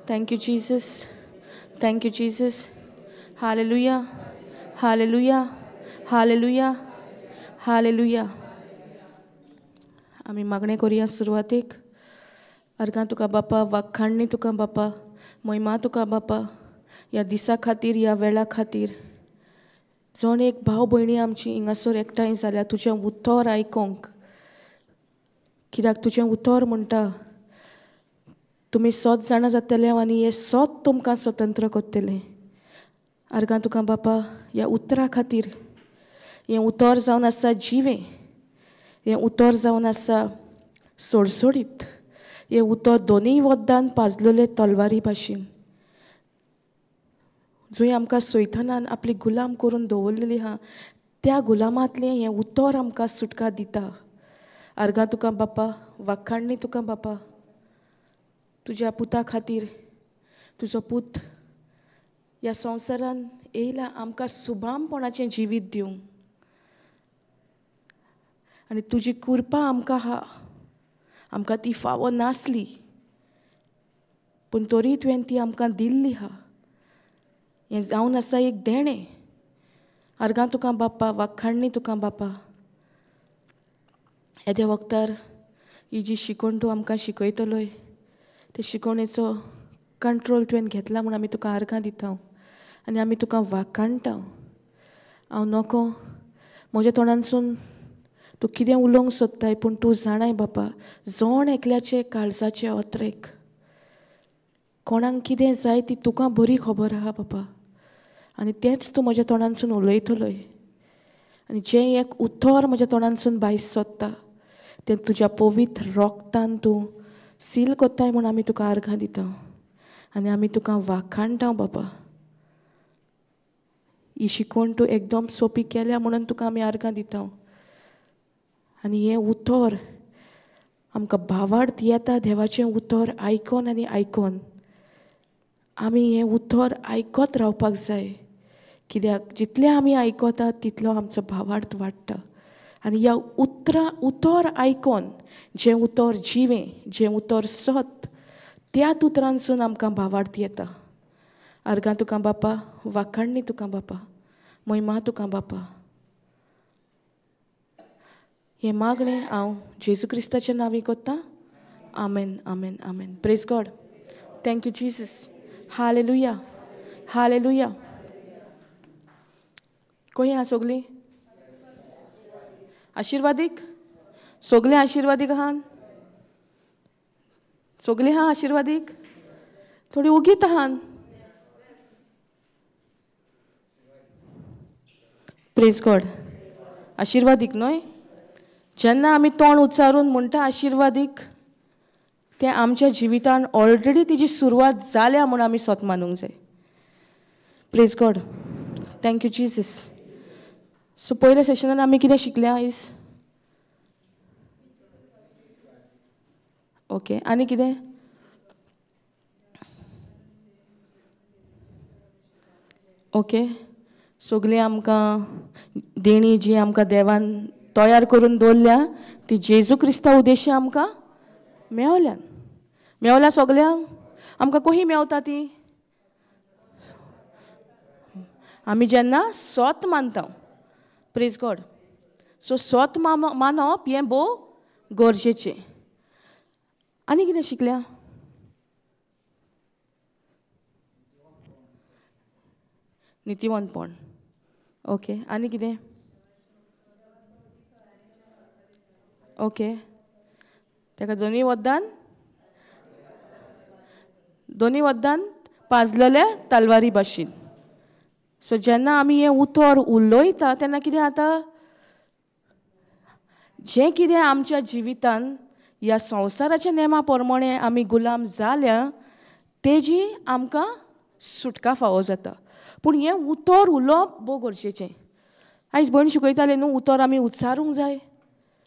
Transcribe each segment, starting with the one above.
Thank you, Jesus. Thank you, Jesus. Hallelujah. Hallelujah. Hallelujah. Hallelujah. आम्ही मागणे करूया सुरवातेक. अर्घां तुका बापा, वाखाणणी तुका बापा, महिमा तुका बापा, ह्या दिसा खातीर, ह्या वेळा खातीर. जण एक भाव भयणी आमची हिंगासर एकठांय जाल्यार तुजें उतर आयकोंक. कित्याक तुजें उतर म्हणटा तुमी सोत जाणां जातले आनी हे सोत तुमकां स्वतंत्र करतले. अर्घां तुका बापा ह्या उतरा खातीर. हें उतर जावन आसा जिवें. हें उतर जावन आसा सोडसोडीत. हें उतर दोनूय वद्दान पाजलेले तलवारी भाशेन. जंय आमकां सैतानान आपली गुलाम करून दवरलेली आहा त्या गुलामांतलें हें उतर आमकां सुटका दिता. अर्घां तुका बापा, वाखाणणी तुका बापा, तुज्या पुता खातीर. तुजो पूत ह्या संवसारान येयला आमकां सुभामपणाचें जिवीत दिवंक. आनी तुजी कृपा आमकां आहा. आमकां ती फावो नासली पूण तरी तुवें ती आमकां दिल्ली आहा. हें जावन आसा एक देणें. अर्घां तुका बापा, वाखाणणी तुका बापा. येद्या वक्तार ही जी शिकोण तूं आमकां शिकयतलोय ते शिकोणेचो कंट्रोल तुवें घेतला म्हूण आमी तुका अर्घां दिता आनी आमी तुका वाखाणटा. हांव नोको म्हज्या तोंडानसून तूं कितें उलोवंक सोदताय पूण तूं जाणाय बापा जोण एकल्याचे काळजाचे ओत्रेक. कोणाक कितें जाय ती तुका बरी खबर आहा बापा आनी तेंच तूं म्हज्या तोंडानसून उलयतलोय. आनी जें एक उतर म्हज्या तोंडानसून भायर सोदता तें तुज्या पवित्र रोगतान तूं सील कोत्ताय म्हूण आमी तुका अर्घां दिता आनी आमी तुका वाखाणटा बापा. ही शिकोण तूं एकदम सोंपी केल्या म्हणून तुका आमी अर्घां दिता. आनी हें उतर आमकां भावार्थ येता देवाचें उतर आयकोन आनी आयकोन आमी हें उतर आयकत रावपाक जाय. कित्याक जितलें आमी आयकता तितलो आमचो भावार्थ वाडटा. आनी ह्या उतर आयकोन जें उतर जिवें, जें उतर सत त्याच उतरांसून आमकां भावार्थ येता. अर्घां तुका बापा, वाखाणणी तुका बापा, महिमा तुका बापा. हें मागणें हांव जेजू क्रिस्ताच्या नांवी कोत्तां. Amen, amen, amen. Praise God. Thank you Jesus. Hallelujah, hallelujah. कोही आहा सोगलीं आशिर्वादीक? सोगलीं आशिर्वादीक आहात? सोगलीं आहा आशिर्वादीक? थोडी उगीत आहात? Praise God. आशिर्वादीक न्हय? जेन्ना आमी तोंड उच्चारून म्हणटा आशिर्वादीक तें आमच्या जिवितान ऑलरेडी तेजी सुरवात जाल्या म्हूण आमी स्वत मानूंक जाय. Praise God. Thank you Jesus. So पयल्या सेशनान आमी कितें शिकल्या आयज? ओके. आनी कितें? ओके. सगलीं आमकां देणी जी आमकां देवान तयार करून दवरल्या ती जेजू क्रिस्ता उद्देशी आमकां मेवल्यान. मेवल्या सगल्यांक? आमकां कशी मेवता ती? आमी जेन्ना सोत मानता. Praise God. सो सोत मानप हें भोव गरजेचें. आनी कितें शिकल्या? नितीवंतपण. ओके. आनी कितें? ओके. ताका दोनी वद्दान पाजलेले तलवारी भाशेन. सो जेन्ना आमी हें उतर उलयता तेन्ना कितें जाता? जें कितें आमच्या जिवितान ह्या संवसाराच्या नेमा प्रमाणे आमी गुलाम जाल्या तेजी आमकां सुटका फावो जाता. पूण हें उतर उलोवप भोव गरजेचें. आयज भयण शिकयताले न्हू उतर आमी उच्चारूंक जाय.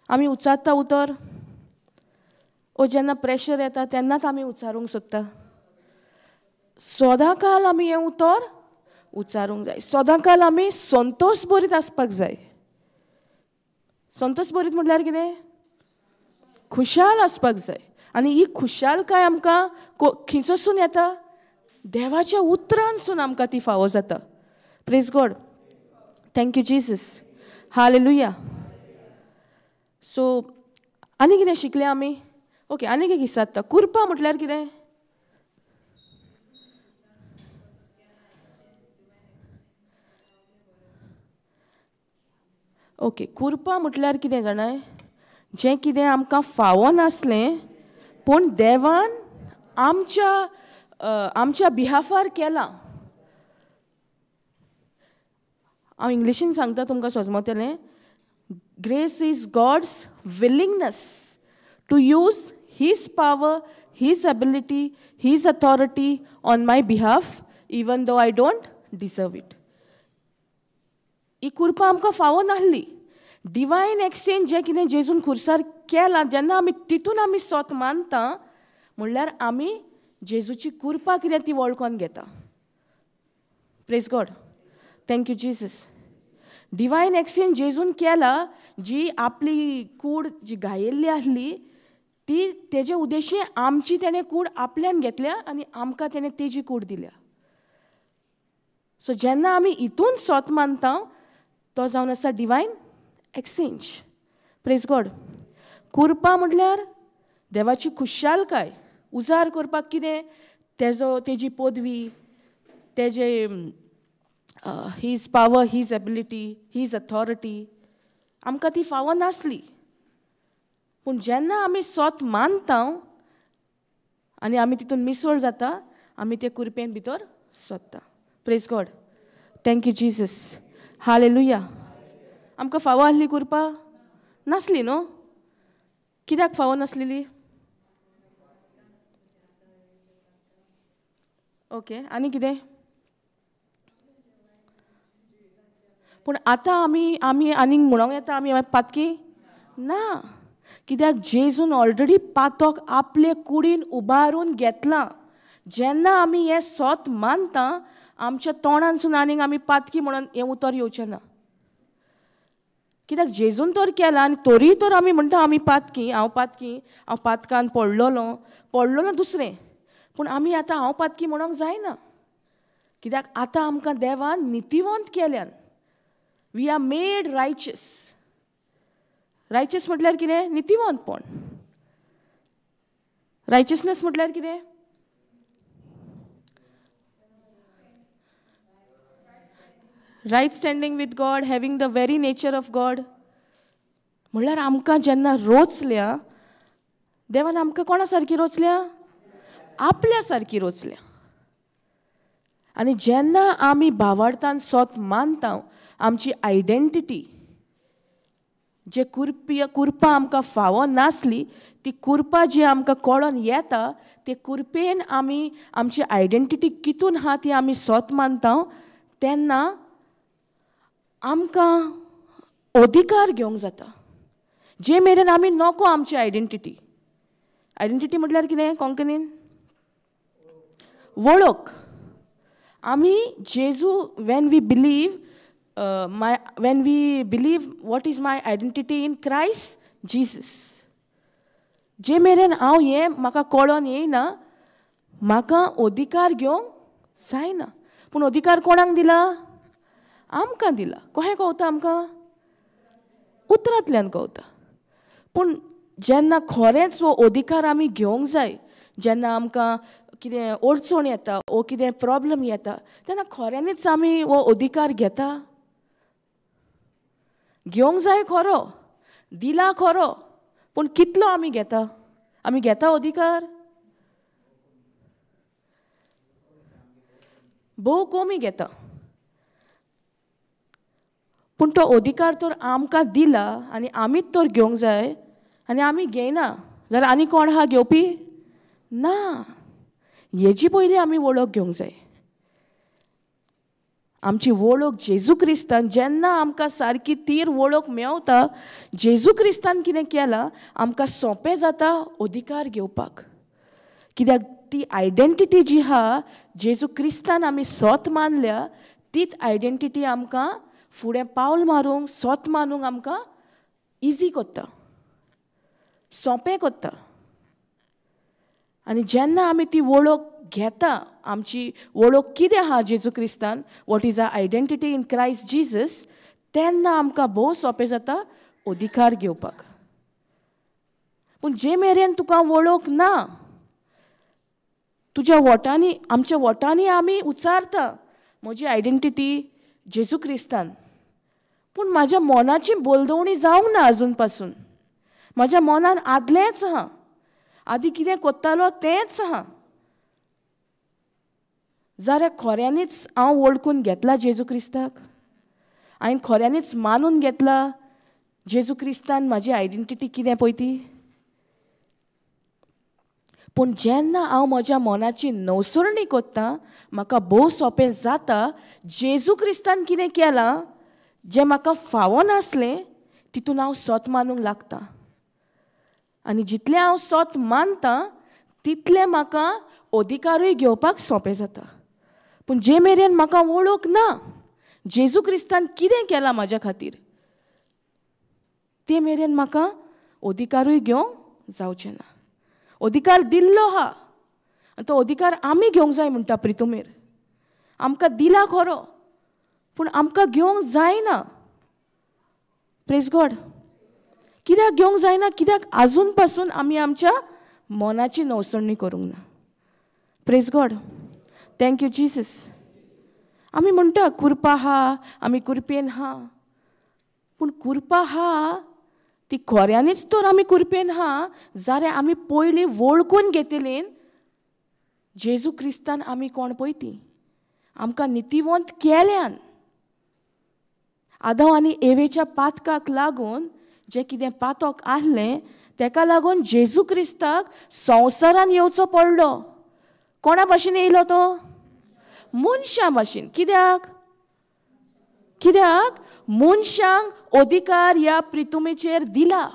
आमी उच्चारता उतर ओ जेन्ना प्रेशर येता तेन्नाच आमी उच्चारूंक सोदता. सदांकाल आमी हें उतर उच्चारूंक जाय. सदांकाल आमी संतोश भरीत आसपाक जाय. संतोश भरीत म्हटल्यार कितें? खुशाल आसपाक जाय. आनी ही खुशालकाय आमकां खंयचोसून येता? देवाच्या उतरांसून आमकां ती फावो जाता. Praise God. Thank you Jesus. Hallelujah. So आनी कितें शिकले आमी? ओके, आनी कितें दिसता? कुरपा म्हटल्यार कितें? ओके, कुरपा म्हटल्यार कितें जाणाय? जें कितें आमकां फावो नासलें पूण देवान आमच्या बिहाफार केलां. हांव इंग्लिशीन सांगता तुमकां समजतलें. Grace is God's willingness to use his power, his ability, his authority on my behalf even though I don't deserve it. ही कुरपा आमकां फावो नासली. डिवायन एक्सचेंज जें कितें जेजून खुर्सार केलां, जेन्ना आमी तितून आमी स्वत मानता म्हणल्यार आमी जेजूची कुरपा कितें ती वळखून घेता. Praise God. Thank you Jesus. Divine exchange जेजून केला. जी आपली कूड जी घायिल्ली आसली ती तेजे उद्देशी आमची तेणें कूड आपल्यान घेतल्या आनी आमकां तेणें तेजी कूड दिल्या. सो जेन्ना आमी हितून स्वत मानता तो जावन आसा डिवायन एक्सचेंज. Praise God. कुरपा म्हटल्यार देवाची खुशालकाय उजार करपाक कितें तेजी पदवी, तेजे his power, his ability, his authority आमकां ती फावो नासली. पूण जेन्ना आमी स्वत मानता आनी आमी तितून मिसळ जाता आमी ते कुरपेन भितर सोदता. Praise God. Thank you Jesus. Hallelujah. आमकां फावो आसली कुरपा? नासली न्हू. कित्याक फावो नासलेली? ओके, आनी कितें? पूण आतां आमी आनीक म्हणूंक येता आमी पातकी ना. कित्याक जेजून ऑलरेडी पातोक आपले कुडीन उबारून घेतलां. जेन्ना आमी हें स्वत मानता आमच्या तोंडानसून आनीक आमी पातकी म्हणून हें उतर येवचें ना. कित्याक जेजून तर केलां आनी तोरी तर आमी म्हणटा आमी पातकी, हांव पातकान पडलोलो दुसरें. पूण आमी आतां हांव पातकी म्हणूंक जायना. कित्याक आतां आमकां देवान नितिवंत केल्यान. We are made righteous. Righteous म्हटल्यार कितें? नितिवंतपण. रायचसनेस म्हटल्यार कितें? Right standing with God, having the very nature of God. म्हळ्यार आमकां जेन्ना रोचल्या देवान आमकां कोणा सारकी रोचल्या? आपल्या सारकी रोचल्या. आनी जेन्ना आमी भावार्थान स्वत मानता आमची आयडेंटिटी जे कुरपा आमकां फावो नासली ती कुरपा जी आमकां कळोन येता ते कुरपेन आमी आमची आयडेंटिटी कितून आहा ती आमी स्वत मानता तेन्ना आमकां अधिकार घेवंक जाता. जे मेरेन आमी नोको आमची आयडेंटिटी. आयडेंटिटी म्हटल्यार कितें कोंकणीन? वळख. आमी जेजू when we believe what is my identity in Christ Jesus. जे मेरेन हांव हें म्हाका कळोन येयना म्हाका अधिकार घेवंक जायना. पूण अधिकार कोणाक दिला? आमकां दिला. कशें कळटा आमकां? उतरांतल्यान कळटा. पूण जेन्ना खरेंच हो अधिकार आमी घेवंक जाय, जेन्ना आमकां कितें अडचण येता वो कितें प्रॉब्लम येता तेन्ना खऱ्यांनीच आमी हो अधिकार घेता? घेवंक जाय खरो, दिला खरो, पूण कितलो आमी घेता? आमी घेता अधिकार? भोव कमी घेता. पूण तो अधिकार तर आमकां दिला आनी आमीच तर घेवंक जाय आनी आमी घेयना जाल्यार आनी कोण आहा घेवपी? ना. हेजी पयली आमी वळख घेवंक जाय. आमची वळख जेजू क्रिस्तान जेन्ना आमकां सारकी तीर वळख मेवता जेजू क्रिस्तान कितें केलां आमकां सोंपें जाता अधिकार घेवपाक. कित्याक ती आयडेंटिटी जी आहा जेजू क्रिस्तान आमी स्वत मानल्या तीच आयडेंटिटी आमकां फुडें पावल मारूंक स्वत मानूंक आमकां इजी कोत्ता. सोंपें कोत्ता. आनी जेन्ना आमी ती वळख घेता, आमची वळख कितें आहा जेजू क्रिस्तान, what is our identity in Christ Jesus, तेन्ना आमकां भोव सोंपें जाता अधिकार घेवपाक. पूण जे मेरेन तुका वळख ना, तुज्या वोटांनी, आमच्या वोटांनी आमी उचारता म्हजी आयडेंटिटी जेजू क्रिस्तान, पूण म्हाज्या मोनाची बोलदवणी जावंक ना आजून पासून. म्हाज्या मोनान आदलेंच आहा, आदी कितें कोत्तालो तेंच आहा. जाल्यार खोऱ्यांनीच हांव वळखून घेतला जेजू क्रिस्ताक, हांवें खोऱ्यांनीच मानून घेतला जेजू क्रिस्तान म्हाजी आयडेंटिटी कितें पळय ती. पूण जेन्ना हांव म्हज्या मोनाची नवसरणी कोत्ता, म्हाका भोव सोंपें जाता जेजू क्रिस्तान कितें केलां, जें म्हाका फावो नासलें तितून हांव सोत मानूंक लागतां. आनी जितलें हांव सोत मानतां तितलें म्हाका अधिकारूय घेवपाक सोंपें जाता. पूण जे मेरेन म्हाका वळख ना जेजू क्रिस्तान कितें केलां म्हाज्या खातीर, ते मेरेन म्हाका अधिकारूय घेवंक जावचें ना. अधिकार दिल्लो आहा, आनी तो अधिकार आमी घेवंक जाय म्हणटा प्रितुमेर. आमकां दिला खरो, पूण आमकां घेवंक जायना. Praise God. कित्याक घेवंक जायना? कित्याक आजून पासून आमी आमच्या मोनाची नवसरणी करूंक ना. Praise God. Thank you Jesus. आमी म्हणटा कृपा आहा, आमी कृपेन आहा, पूण कृपा आहा ती खोऱ्यांनीच तर आमी कृपेन आहा, जाल्यार आमी पयलीं वळखून घेतलेन जेजू क्रिस्तान आमी कोण पळय ती, आमकां नितिवंत केल्यान. आदाम आनी एवेच्या पातकाक लागून जें कितें पातक आसलें, तेका लागून जेजू क्रिस्ताक संवसारान येवचो पडलो. कोणा भाशेन येयलो तो? मनशां भाशेन. कित्याक? कित्याक मनशांक अधिकार ह्या प्रितुमेचेर दिला.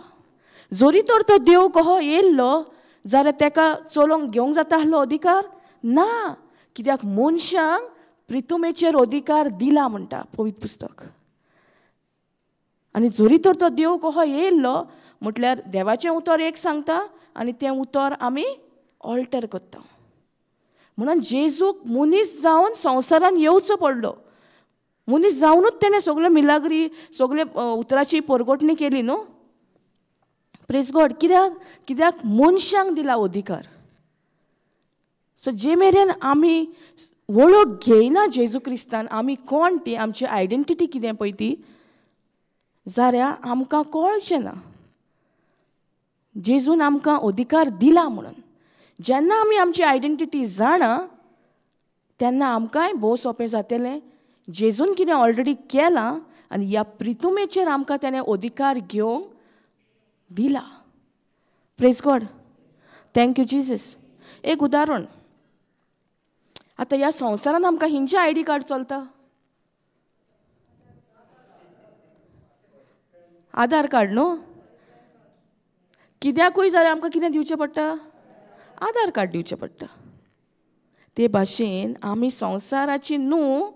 जोरी तर तो देव कहो येयल्लो जाल्यार तेका चलोवंक घेवंक जाता आसलो अधिकार? ना. कित्याक मनशांक प्रितुमेचेर अधिकार दिला म्हणटा पवित्र पुस्तक. आनी जोरी तर तो देव कहो येयल्लो म्हटल्यार देवाचें उतर एक सांगता आनी तें उतर आमी ऑल्टर करता. म्हणून जेजूक मनीस जावन संवसारान येवचो पडलो. मनीस जावनूच तेणें सगळ्यो मिलाग्री, सगळे उतराची परगोटणी केली न्हू. Praise God. कित्याक? कित्याक मनशांक दिला अधिकार. सो जे मेरेन आमी वळख घेयना जेजू क्रिस्तान, आमी कोण ती, आमची आयडेंटिटी कितें पळय ती, जाल्यार आमकां कळचें ना जेजून आमकां अधिकार दिला म्हणून. जेन्ना आमी आमची आयडेंटिटी जाणा तेन्ना आमकांय भोव सोंपें जातलें. जेजून कितें ऑलरेडी केलां आनी ह्या प्रितुमेचेर आमकां तेणें अधिकार घेवंक दिला. Praise God. Thank you Jesus. एक उदाहरण. आतां ह्या संवसारान आमकां खंयचें आयडी कार्ड चलता? आधार कार्ड न्हू. कित्याकूय जाल्यार आमकां कितें दिवचें पडटा? आधार कार्ड दिवचें पडटा. ते भाशेन आमी संवसाराची न्हू,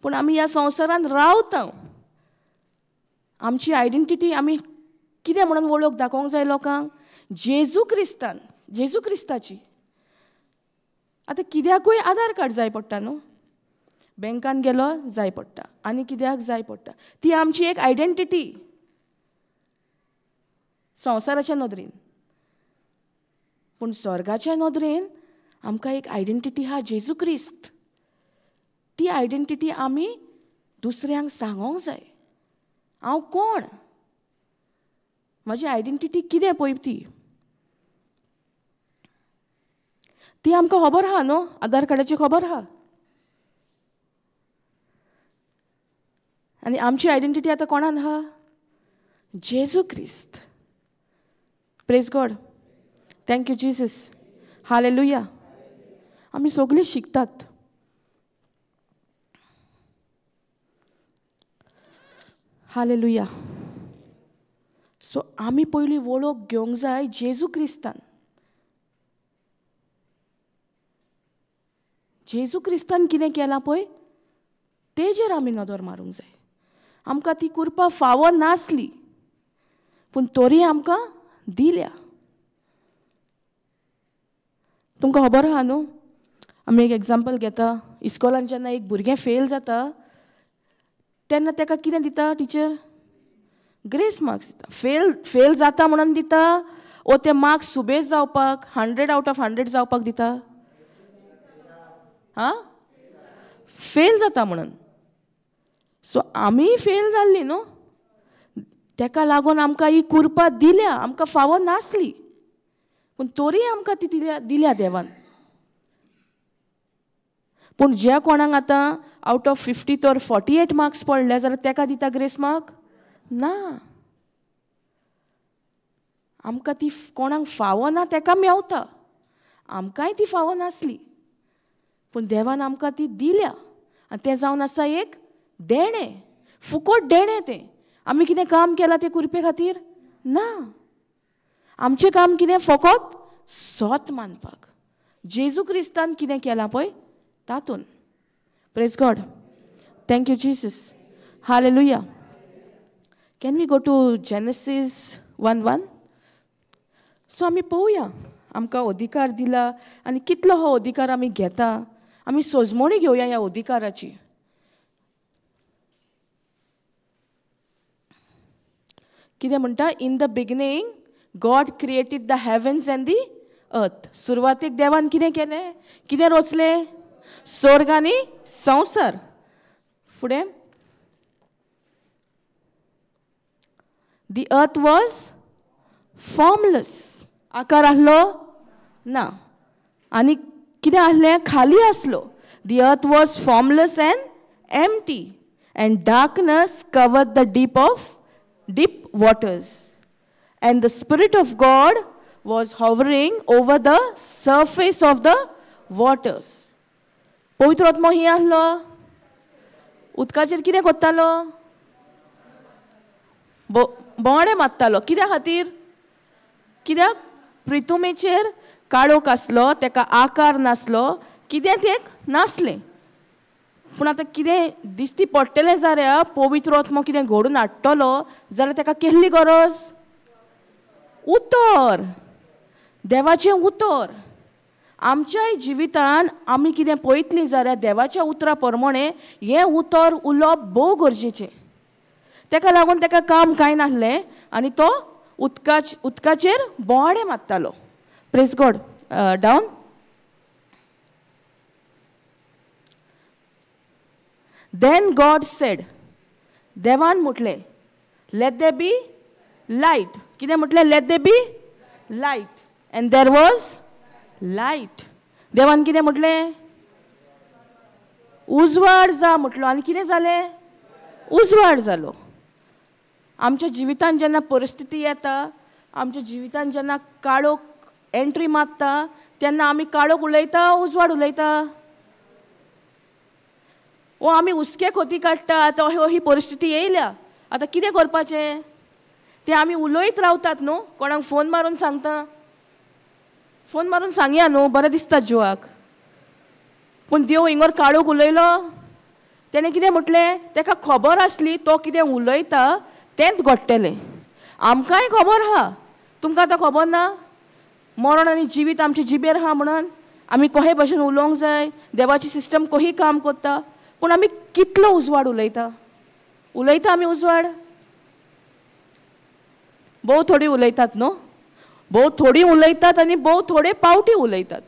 पूण आमी ह्या संवसारान रावता. आमची आयडेंटिटी आमी कितें म्हणून वळख दाखोवंक जाय लोकांक? जेजू क्रिस्तान, जेजू क्रिस्ताची. आतां कित्याकूय आधार कार्ड जाय पडटा न्हू. बँकान गेलो जाय पडटा, आनी कित्याक जाय पडटा. ती आमची एक आयडेंटिटी संवसाराच्या नदरेन. पूण स्वर्गाच्या नदरेन आमकां एक आयडेंटिटी आहा जेजू क्रिस्त. ती आयडेंटिटी आमी दुसऱ्यांक सांगोंक जाय. हांव कोण? म्हजी आयडेंटिटी कितें पळय ती. ती आमकां खबर आहा न्हू. आधार कार्डाची खबर आहा. आनी आमची आयडेंटिटी आतां कोणान आहा? जेजू क्रिस्त. Praise God. Thank you Jesus. Hallelujah. आमी सगळीं शिकतात. हालेलुया. सो आमी पयलीं वळख घेवंक जाय जेजू क्रिस्तान. जेजू क्रिस्तान कितें केलां पळय तेजेर आमी नदर मारूंक जाय. आमकां ती कृपा फावो नासली, पूण तरी आमकां दिल्या. तुमकां खबर आहा न्हू, आमी एक एग्जाम्पल घेता, इस्कॉलान जेन्ना एक भुरगें फेल जाता तेन्ना ताका कितें दिता टिचर? ग्रेस मार्क्स दिता. फेल जाता म्हणून दिता ओ ते मार्क्स सुबेज जावपाक 100 आउट ऑफ 100 जावपाक दिता? हां, फेल जाता म्हणून. सो आमी फेल जाल्ली न्हू, ताका आमकां ही कुरपा दिल्या, आमकां फावो नासली पूण तोरी आमकां ती दिल्या देवान. पूण ज्या कोणाक आतां आउट ऑफ 50 तर 48 मार्क्स पडले जाल्यार ताका दिता ग्रेस मार्क? ना, आमकां ती कोणाक फावो ना ताका मेवता, आमकांय ती फावो नासली पूण देवान आमकां ती दिल्या. आनी तें जावन आसा एक देणें, फुकट देणें. तें आमी कितें काम केलां ते कुरपे खातीर? ना, आमचें काम कितें? फकत सोत मानपाक. जेजू क्रिस्तान कितें केलां पळय तातून. Praise God, thank you Jesus, hallelujah. Can we go to Genesis 1:1? So आमी पळोवया, आमकां अधिकार दिला आनी कितलो हो अधिकार आमी घेता. आमी सोजमणी घेवया ह्या अधिकाराची. कितें म्हणटा? In the beginning God created the heavens and the earth. सुरवातेक देवान कितें केलें? कितें रचलें? स्वर्ग आनी संवसार. फुडें, दी अर्थ वॉज फॉर्मलेस. आकार आहलो ना, आनी कितें आहलें? खाली आसलो. The earth was formless and empty and darkness covered the deep waters, and the Spirit of God was hovering over the surface of the waters. पवित्र आत्मा ही आहलो, उदकाचेर कितें कोत्तालो? बोवाडे मारतालो. कित्या खातीर? कित्याक पृथ्वीचेर काळोख आसलो, ताका आकार नासलो, कितें तें नासलें. पूण आतां कितें दिसती पडटलें जाल्यार पवित्र आत्मा कितें घडोवन हाडटलो जाल्यार ताका केल्ली गरज? उतर, देवाचें उतर. आमच्याय जिवितान आमी कितें पळयतलीं जाल्यार देवाच्या उतरा प्रमाणें हें उतर उलोवप भोव गरजेचें. ताका लागून ताका काम कांय नासलें आनी तो उदकाचेर बोवाडे मारतालो. Praise God. Down. Then God said, देवान म्हटलें, let there be light. कितें म्हटलें? let there be light. And there was light. देवान कितें म्हटलें? उजवाड जा म्हटलो आनी कितें जालें? उजवाड जालो. आमच्या जिवितान जेन्ना परिस्थिती येता, आमच्या जिवितान जेन्ना काळोख एंट्री मारता तेन्ना आमी काळोख उलयता, उजवाड उलयता. वो आमी हुस्के खोती काडटा. आतां ही परिस्थिती येयल्या, आतां कितें करपाचें तें आमी उलयत रावतात न्हू. कोणाक फोन मारून सांगता, फोन मारून सांगया न्हू, बरें दिसता जिवाक. पूण देव हिंगोर काळोख उलयलो, तेणें कितें म्हटलें? ताका खबर आसली तो कितें उलयता तेंच घडटलें. आमकांय खबर आहा, तुमकां आतां खबर ना? मरण आनी जिवीत आमचे जिबेर आहा म्हणून. आमी कशे भशेन उलोवंक जाय, देवाची सिस्टम कशी काम करता. पूण आमी कितलो उजवाड उलयता? आमी उजवाड भोव थोडी उलयतात न्हू. भोव थोडी उलयतात आनी भोव थोडे पावटी उलयतात.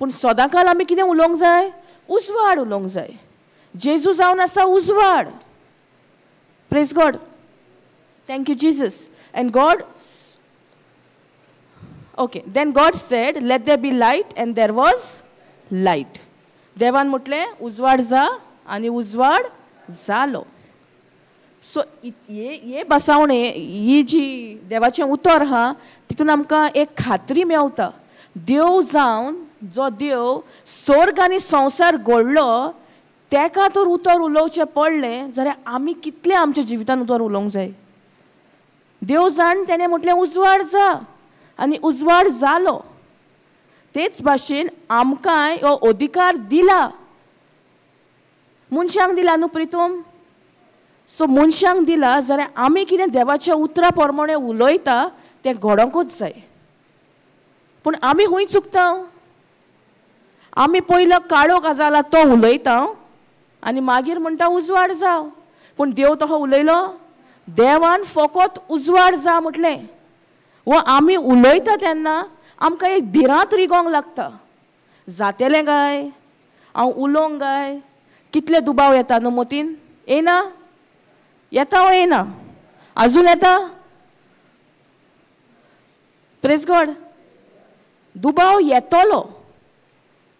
पूण सदांकाल आमी कितें उलोवंक जाय? उजवाड उलोवंक जाय. जेजू जावन आसा उजवाड. Praise God, thank you Jesus. And God, okay, then God said let there be light and there was light. देवान म्हटलें उजवाड जा आनी उजवाड जालो. सो हे बसावणे, ही जी देवाचें उतर आहा तितून आमकां एक खात्री मेवता. देव जावन जो देव स्वर्ग आनी संवसार घडलो ताका तर उतर उलोवचें पडलें जाल्यार आमी कितलें आमच्या जिवितान उतर उलोवंक जाय? देव जाण तेणें म्हटलें उजवाड जा आनी उजवाड जालो. तेच भाशेन आमकांय हो अधिकार दिला. मनशांक दिला न्हू प्रितूम. सो मनशांक दिला जाल्यार आमी कितें देवाच्या उतरा प्रमाणें उलयता तें घडोवंकूच जाय. पूण आमी खूंय चुकता. आमी पयलो काळो गजाला तो उलयता आनी मागीर म्हणटा उजवाड जाव. पूण देव तसो उलयलो? देवान फकत उजवाड जा म्हटलें. वो आमी उलयता तेन्ना आमकां एक भिरांत रिगोंक लागता. जातलें काय? हांव उलोवंक काय? कितले दुबाव येता न्हू मोतीन? येना? येता वो येना? आजून येता? Praise God. दुबाव येतलो,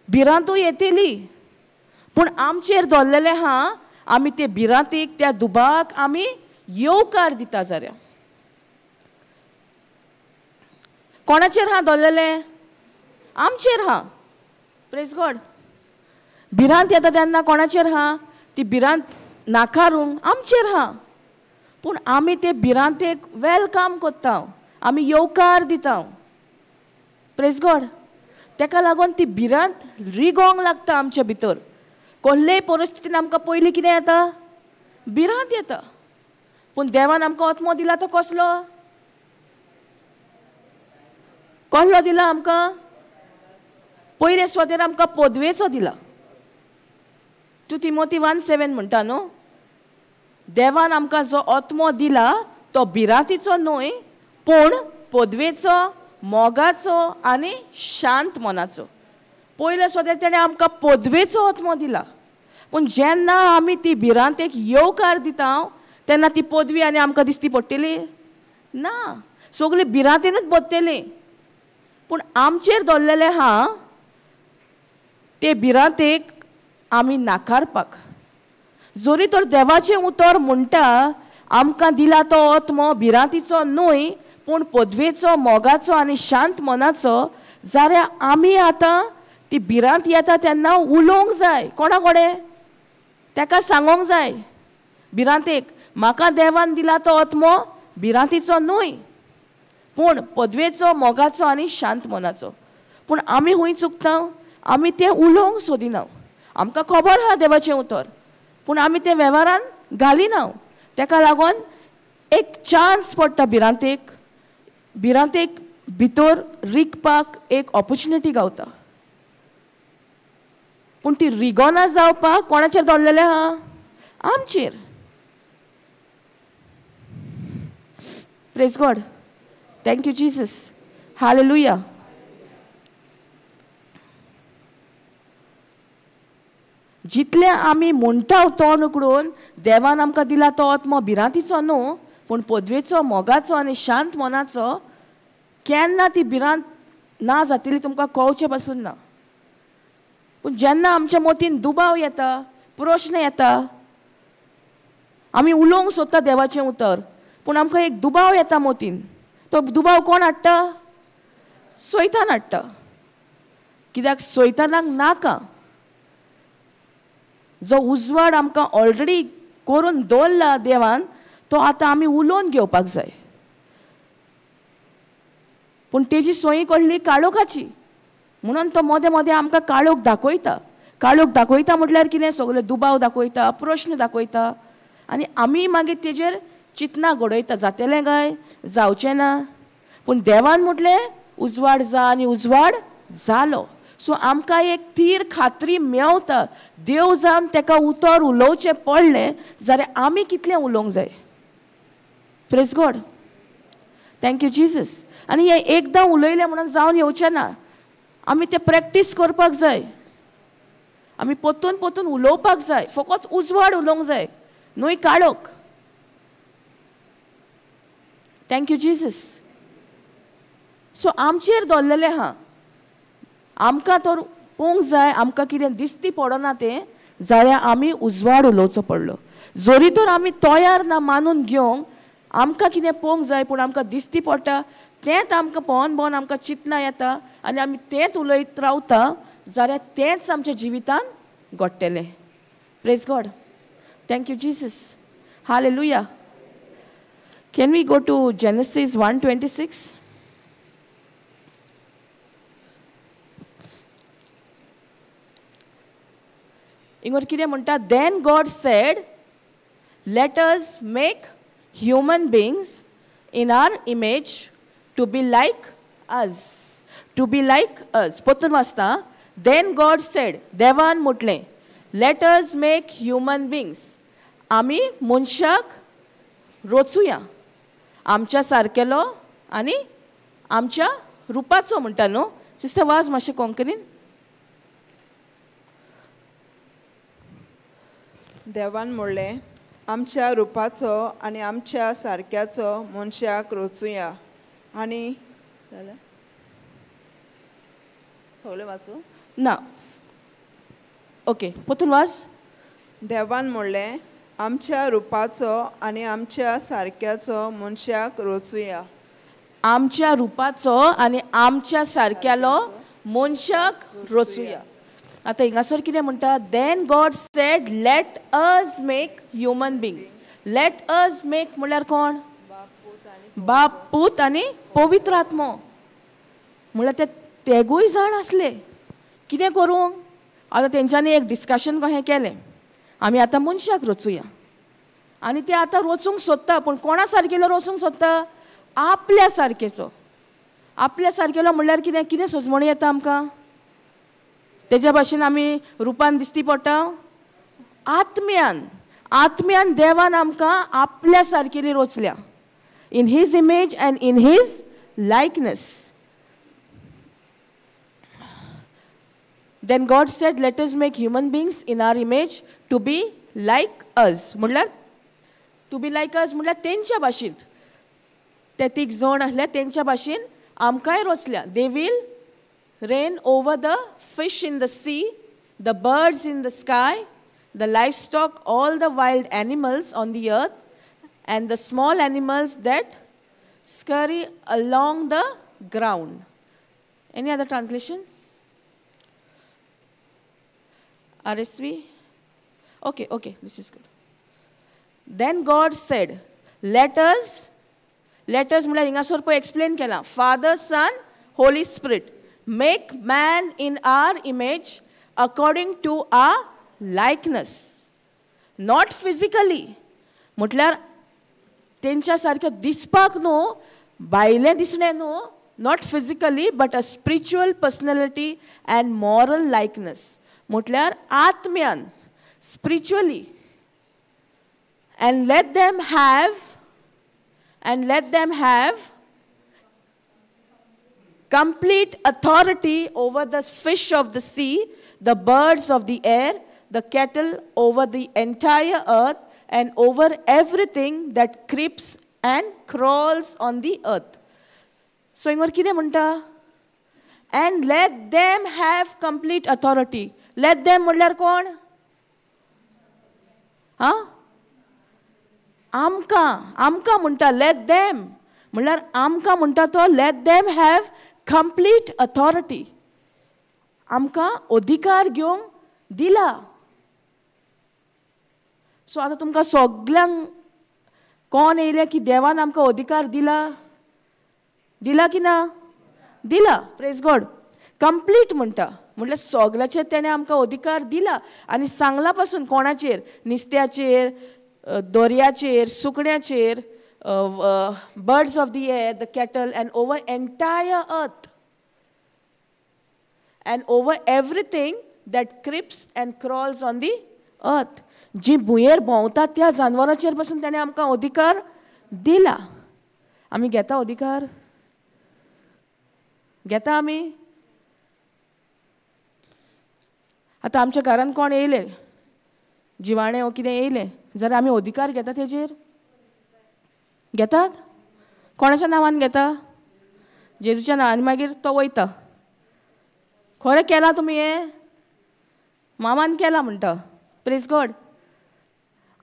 भिरांतूय येतली, पूण आमचेर दवरलेलें आहा आमी ते भिरांतीक त्या दुबावाक आमी येवकार दिता जाल्यार. कोणाचेर हा दवरलेलें? आमचेर हा. Praise God. भिरांत येता तेन्ना कोणाचेर हा? ती भिरांत नाकारूंक आमचेर हा. पूण आमी ते भिरांतेक वेलकम कोत्ता, आमी येवकार दिता. Praise God. तेका लागून ती भिरांत रिगोंक लागता आमचे भितर. कसलेय परिस्थितीन आमकां पयलीं कितें येता? भिरांत येता. पूण देवान आमकां आत्मो दिला तो कसलो? कसलो दिला आमकां? पयले सुवातेर आमकां पदवेचो दिला. 2 तिमोथी 1:7 म्हणटा न्हू, देवान आमकां जो आत्मो दिला तो भिरांतीचो न्हय, पूण पदवेचो, मोगाचो आनी शांत मनाचो. पयले सुवातेर तेणें आमकां पदवेचो आत्मो दिला. पूण जेन्ना आमी ती भिरांतेक येवकार दिता तेन्ना ती पदवी आनी आमकां दिसती पडटली? ना, सगळी भिरांतेनूच बदतली. पूण आमचेर दवरलेलें आहा ते भिरांतेक आमी नाकारपाक. जरी तर देवाचें उतर म्हणटा आमकां दिला तो आत्मो भिरांतीचो न्हय, पूण पदवेचो, मोगाचो आनी शांत मनाचो, जाल्यार आमी आतां ती भिरांत येता तेन्ना उलोवंक जाय. कोणा कडेन? तेका सांगोंक जाय भिरांतेक, म्हाका देवान दिला तो आत्मो भिरांतीचो न्हय, पूण पदवेचो, मोगाचो आनी शांत मनाचो. पूण आमी खूंय चुकता? आमी तें उलोवंक सोदिना. आमकां खबर आहा देवाचें उतर, पूण आमी तें वेव्हारान घालिना. तेका लागून एक चान्स पडटा भिरांतेक. भिरांतेक भितर रिगपाक एक ऑपॉर्च्युनिटी गावता. पूण ती रिगोना जावपाक कोणाचेर दवरलेलें आहा? आमचेर. Praise God. Thank you Jesus. Hallelujah. जितले आमी म्हणटा तोंड उकडून देवान आमकां दिला तो आत्मो भिरांतीचो न्हू, पूण पदवेचो, मोगाचो आनी शांत मनाचो, केन्ना ती भिरांत ना जातली तुमकां कळचें पासून ना. पूण जेन्ना आमच्या मतीन दुबाव येता, प्रश्न येता, आमी उलोवंक सोदता देवाचें उतर, पूण आमकां एक दुबाव येता मतीन. तो दुबाव कोण हाडटा? सैतान हाडटा. कित्याक सैतानाक नाका जो उजवाड आमकां ऑलरेडी करून दवरला देवान, तो आतां आमी उलोवन घेवपाक जाय. पूण तेजी सोय कसली? काळोखाची. म्हणून तो मोदें मोदें आमकां काळोख दाखयता. काळोख दाखयता म्हटल्यार कितें? सगळे दुबाव दाखयता, प्रश्न दाखयता, आनी आमी मागीर तेजेर चिंतना घडयता, जातलें काय, जावचें ना. पूण देवान म्हटलें उजवाड जा आनी उजवाड जालो. सो आमकां एक थीर खात्री मेवता. देव जावन तेका उतर उलोवचें पडलें जाल्यार आमी कितलें उलोवंक जाय. Praise God. Thank you Jesus. आनी हें एकदां उलयलें म्हणून जावन येवचें ना. आमी तें प्रॅक्टीस करपाक जाय. आमी परतून परतून उलोवपाक जाय. फकत उजवाड उलोवंक जाय, न्हय काळोख. Thank you Jesus. सो आमचेर दवरलेलें आहा. आमकां तर पळोवंक जाय आमकां कितें दिसती पडना तें, जाल्यार आमी उजवाड उलोवचो पडलो. जरी तर आमी तयार ना मानून घेवंक, आमकां कितें पळोवंक जाय पूण आमकां दिसती पडटा तेंच आमकां भोंवन भोंवन आमकां चिंतना येता आनी आमी तेंच उलयत रावता, जाल्यार तेंच आमच्या जिवितान घडटलें. Praise God. Thank you Jesus. Hallelujah. Can we go to Genesis 1:26? इंगोर कितें म्हणटा? Then God said, let us make human beings in our image to be like us, to be like us. परतून वाचता. देन गॉड सेड, देवान म्हटलें, let us make human beings, आमी मनशाक रचुया आमच्या सारकेलो आनी आमच्या रुपाचो म्हणटा न्हू. सिस्टर वाज मातशें कोंकणीन. देवान म्हणलें, आमच्या रुपाचो आनी आमच्या सारक्याचो मनशाक रचुया आनी सगळें वाचूं ना. ओके, परतून वाच. देवान म्हणलें, आमच्या रुपाचो आनी आमच्या सारक्याचो मनशाक रचुया. आमच्या रुपाचो आनी आमच्या सारक्यालो मनशाक रचुया. आतां हिंगासर कितें म्हणटा? Then God said, let us make human beings. Let us make म्हळ्यार कोण? बाप, पूत आनी पवित्र आत्मो. म्हळ्यार ते तेगूय जाण आसले कितें करूंक. आतां तेंच्यांनी एक डिस्कशन कशें केलें, आमी आतां मनशाक रचुया. आनी ते आतां रचूंक सोदता, पूण कोणा सारकेलो रचूंक सोदता? आपल्या सारकेचो. आपल्या सारकेलो म्हणल्यार कितें कितें सजमणी येता आमकां? तेज्या भाशेन आमी रुपान दिसती पडटा? आत्म्यान. आत्म्यान देवान आमकां आपल्या सारकेली रचल्या. In his image and in his likeness. Then God said, let us make human beings in our image to be like us. म्हणल्यार टू बी लायक अस म्हणल्यार तेंच्या भाशेन. ते तीग जण आसले तेंच्या भाशेन आमकांय रचल्या. They will reign over the fish in the sea, the birds in the sky, the livestock, all the wild animals on the earth, and the small animals that scurry along the ground. Any other translation? RSV? Okay, this is good. Then God said, let us म्हळ्यार हिंगासर पळय explain केला. Father, Son, Holy Spirit. Make man in our image according to our likeness. Not physically. म्हटल्यार तेंच्या सारकें दिसपाक न्हू, भायलें दिसणें न्हू, not physically, but a spiritual personality and moral likeness. म्हटल्यार आत्म्यान, spiritually. And let them have complete authority over the fish of the sea, the birds of the air, the cattle, over the entire earth, and over everything that creeps and crawls on the earth. So Inger कितें म्हणटा? And let them have complete authority. Let them म्हणल्यार कोण? आमकां म्हणटा let them. म्हणल्यार आमकां म्हणटा तो let them have complete authority. आमकां अधिकार घेवंक दिला. सो आतां तुमकां सगळ्यांक कोण येयलें की देवान आमकां अधिकार दिला की ना? दिला. Praise God. कंप्लीट म्हणटा म्हटल्यार सगळ्याचेर तेणें आमकां अधिकार दिला. आनी सांगला पासून कोणाचेर? नुस्त्याचेर, दर्याचेर, सुकण्याचेर, birds of the air, the cattle, and over entire earth, and over everything that creeps and crawls on the earth. जी भुंयेर भोंवता त्या जानवरांचेर पासून ताणें आमकां अधिकार दिला. आमी घेता अधिकार? घेता आमी? आतां आमच्या घरान कोण येयले, जिवाणें वो कितें येयलें जाल्यार आमी अधिकार घेता तेजेर? घेतात? कोणाच्या नांवान घेता? जेजूच्या नांवान. मागीर तो वयता. खरें केलां तुमी हें? मामान केलां म्हणटा. Praise God.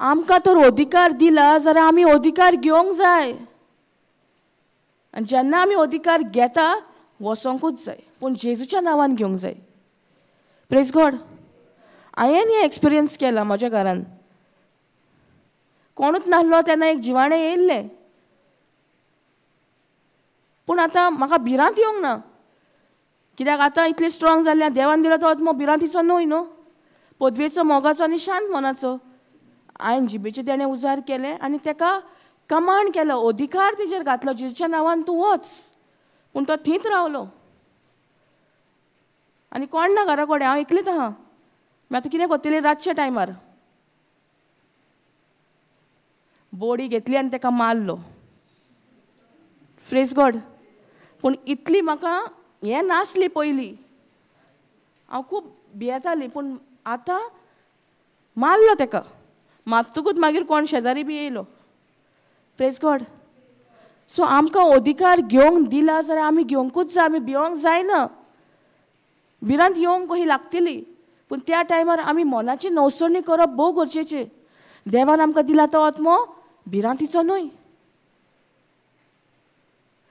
आमकां तर अधिकार दिला जाल्यार आमी अधिकार घेवंक जाय. आनी जेन्ना आमी अधिकार घेता वसोंकूच जाय, पूण जेजूच्या नांवान घेवंक जाय. Praise God. हांवें हें एक्सपिरियन्स केलां म्हज्या घरान. कोणूच नासलो तेन्ना एक जिवाणें येयल्लें, पूण आतां म्हाका भिरांत येवंक ना. कित्याक आतां इतलें स्ट्रॉंग जाल्लें. देवान दिलो तो आत्मो भिरांतीचो न्हय पदवेचो, मोगाचो आनी शांत मनाचो. हांवें जिबेचें तेणें उजार केलें आनी ताका कमांड केलो, अधिकार तेजेर घातलो, जेजूच्या नांवान तूं वच. पूण तो थंयच रावलो. आनी कोण ना घरा कोडे हांव एकलीच आहा मागीर आतां कितें कोत्तलें रातच्या टायमार बोडी घेतली आनी ताका मारलो प्रेज गॉड पूण इतली म्हाका हें नासली पयलीं हांव खूब भियेतालीं पूण आतां मारलो ताका मारतकूच मागीर कोण शेजारी बी येयलो प्रेज गॉड सो आमकां अधिकार घेवंक दिला जाल्यार आमी घेवंकूच जाय आमी भिवंक जायना भिरांत येवंक कशी लागतली पूण त्या टायमार आमी मनाची नवसणी करप भोव गरजेचें देवान आमकां दिला तो आत्मो भिरांतीचो न्हय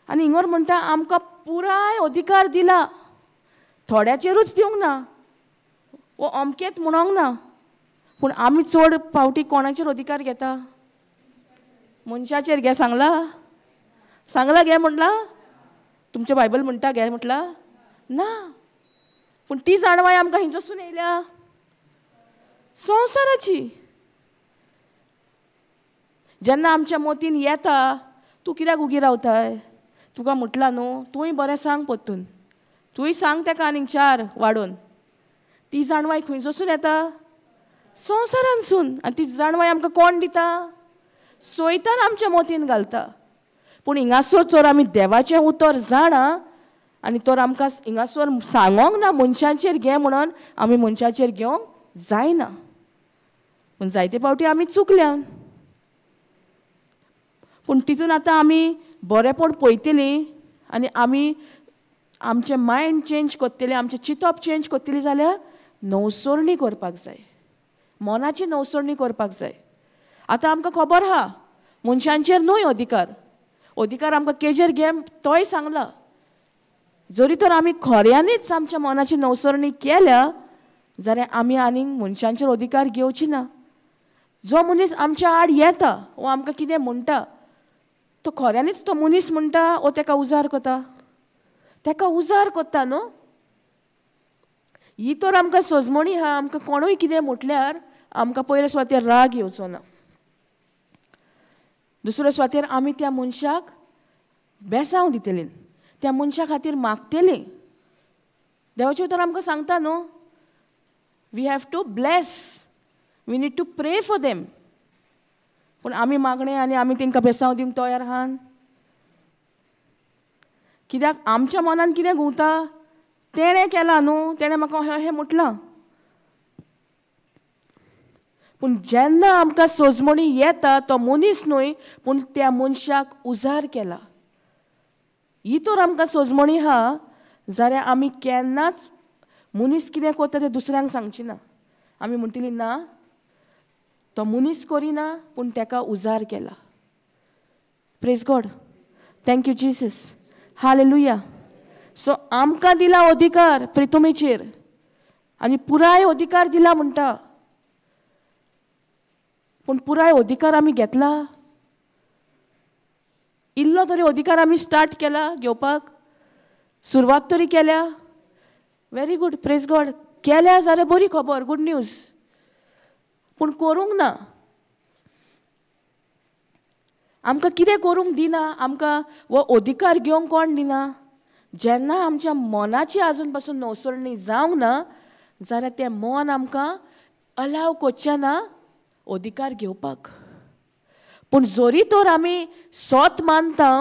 आनी हिंगर म्हणटा आमकां पुराय अधिकार दिला थोड्याचेरूच दिवंक ना वो अमकेत म्हणोंक ना पूण आमी चड फावटी कोणाचेर अधिकार घेता मनशाचेर घे सांगला घे म्हटला तुमचें बायबल म्हणटा घे म्हटला ना पूण ती जाणवाय आमकां हिंजसून येयल्या संवसाराची जेन्ना आमच्या मोतीन येता तूं कित्याक उगी रावताय तुका म्हटला न्हू तूंय बरें सांग पोत्तून तूंय सांग ताका आनीक 4 वाडोवन ती जाणवाय खंयचोसून येता संवसारानसून आनी ती जाणवाय आमकां कोण दिता सोयतान आमच्या मोतीन घालता पूण हिंगासोर चोर आमी देवाचें उतर जाणा आनी तर आमकां हिंगासोर सांगोंक ना मनशांचेर घे म्हणून आमी मनशाचेर घेवंक जायना पूण जायते फावटी आमी चुकल्या पूण तितून आतां आमी बरेपण पळयतलीं आनी आमी आमचें मायंड चेंज कोत्तलें आमचें चिंतप चेंज कोत्तलीं जाल्यार नवसोरणी करपाक जाय मनाची नवसोरणी करपाक जाय आतां आमकां खबर आहा मनशांचेर न्हय अधिकार आमकां केजेर घे तोय सांगला जरी तर आमी खऱ्यांनीच आमच्या मनाची नवसोरणी केल्या जाल्यार आमी आनीक मनशांचेर अधिकार घेवची ना जो मनीस आमच्या आड येता वो आमकां कितें म्हणटा तो खऱ्यांनीच तो मनीस म्हणटा वो ताका उजार कोता ताका उजार कोत्ता न्हू ही तर आमकां सजमणी आहा आमकां कोणूय कितें म्हटल्यार आमकां पयले सुवातेर राग येवचो ना दुसरे सुवातेर आमी त्या मनशाक बेसांव दितलीं त्या मनशा खातीर मागतलीं देवाचें उतर आमकां सांगता न्हू we have to bless we need to pray for them पूण आमी मागणें आनी आमी तांकां बेसांव दिवंक तयार आहात कित्याक आमच्या मनान कितें घुंवता तेणें केलां न्हू तेणें म्हाका हें म्हटलां पूण जेन्ना आमकां सोजमणी येता तो मनीस न्हय पूण त्या मनशाक उजार केला ही तर आमकां सोजमणी आहा जाल्यार आमी केन्नाच मनीस कितें करता तें दुसऱ्यांक सांगची ना आमी म्हणटलीं ना तो मनीस करिना पूण ताका उजार केला praise God thank you Jesus hallelujah so आमकां दिला अधिकार प्रितुमेचेर आनी पुराय अधिकार दिला म्हणटा पूण पुराय अधिकार आमी घेतला इल्लो तरी अधिकार आमी स्टार्ट केला घेवपाक सुरवात तरी केल्या वेरी गूड प्रेज गॉड केल्या जाल्यार बरी खबर गूड न्यूज पूण करूंक ना आमकां कितें करूंक दिना आमकां वो अधिकार घेवंक कोण दिना जेन्ना आमच्या मनाची आजून पासून नवसोरणी जावंक ना जाल्यार तें मन आमकां अलाव करचें ना अधिकार घेवपाक पूण जरी तर आमी सोत मानता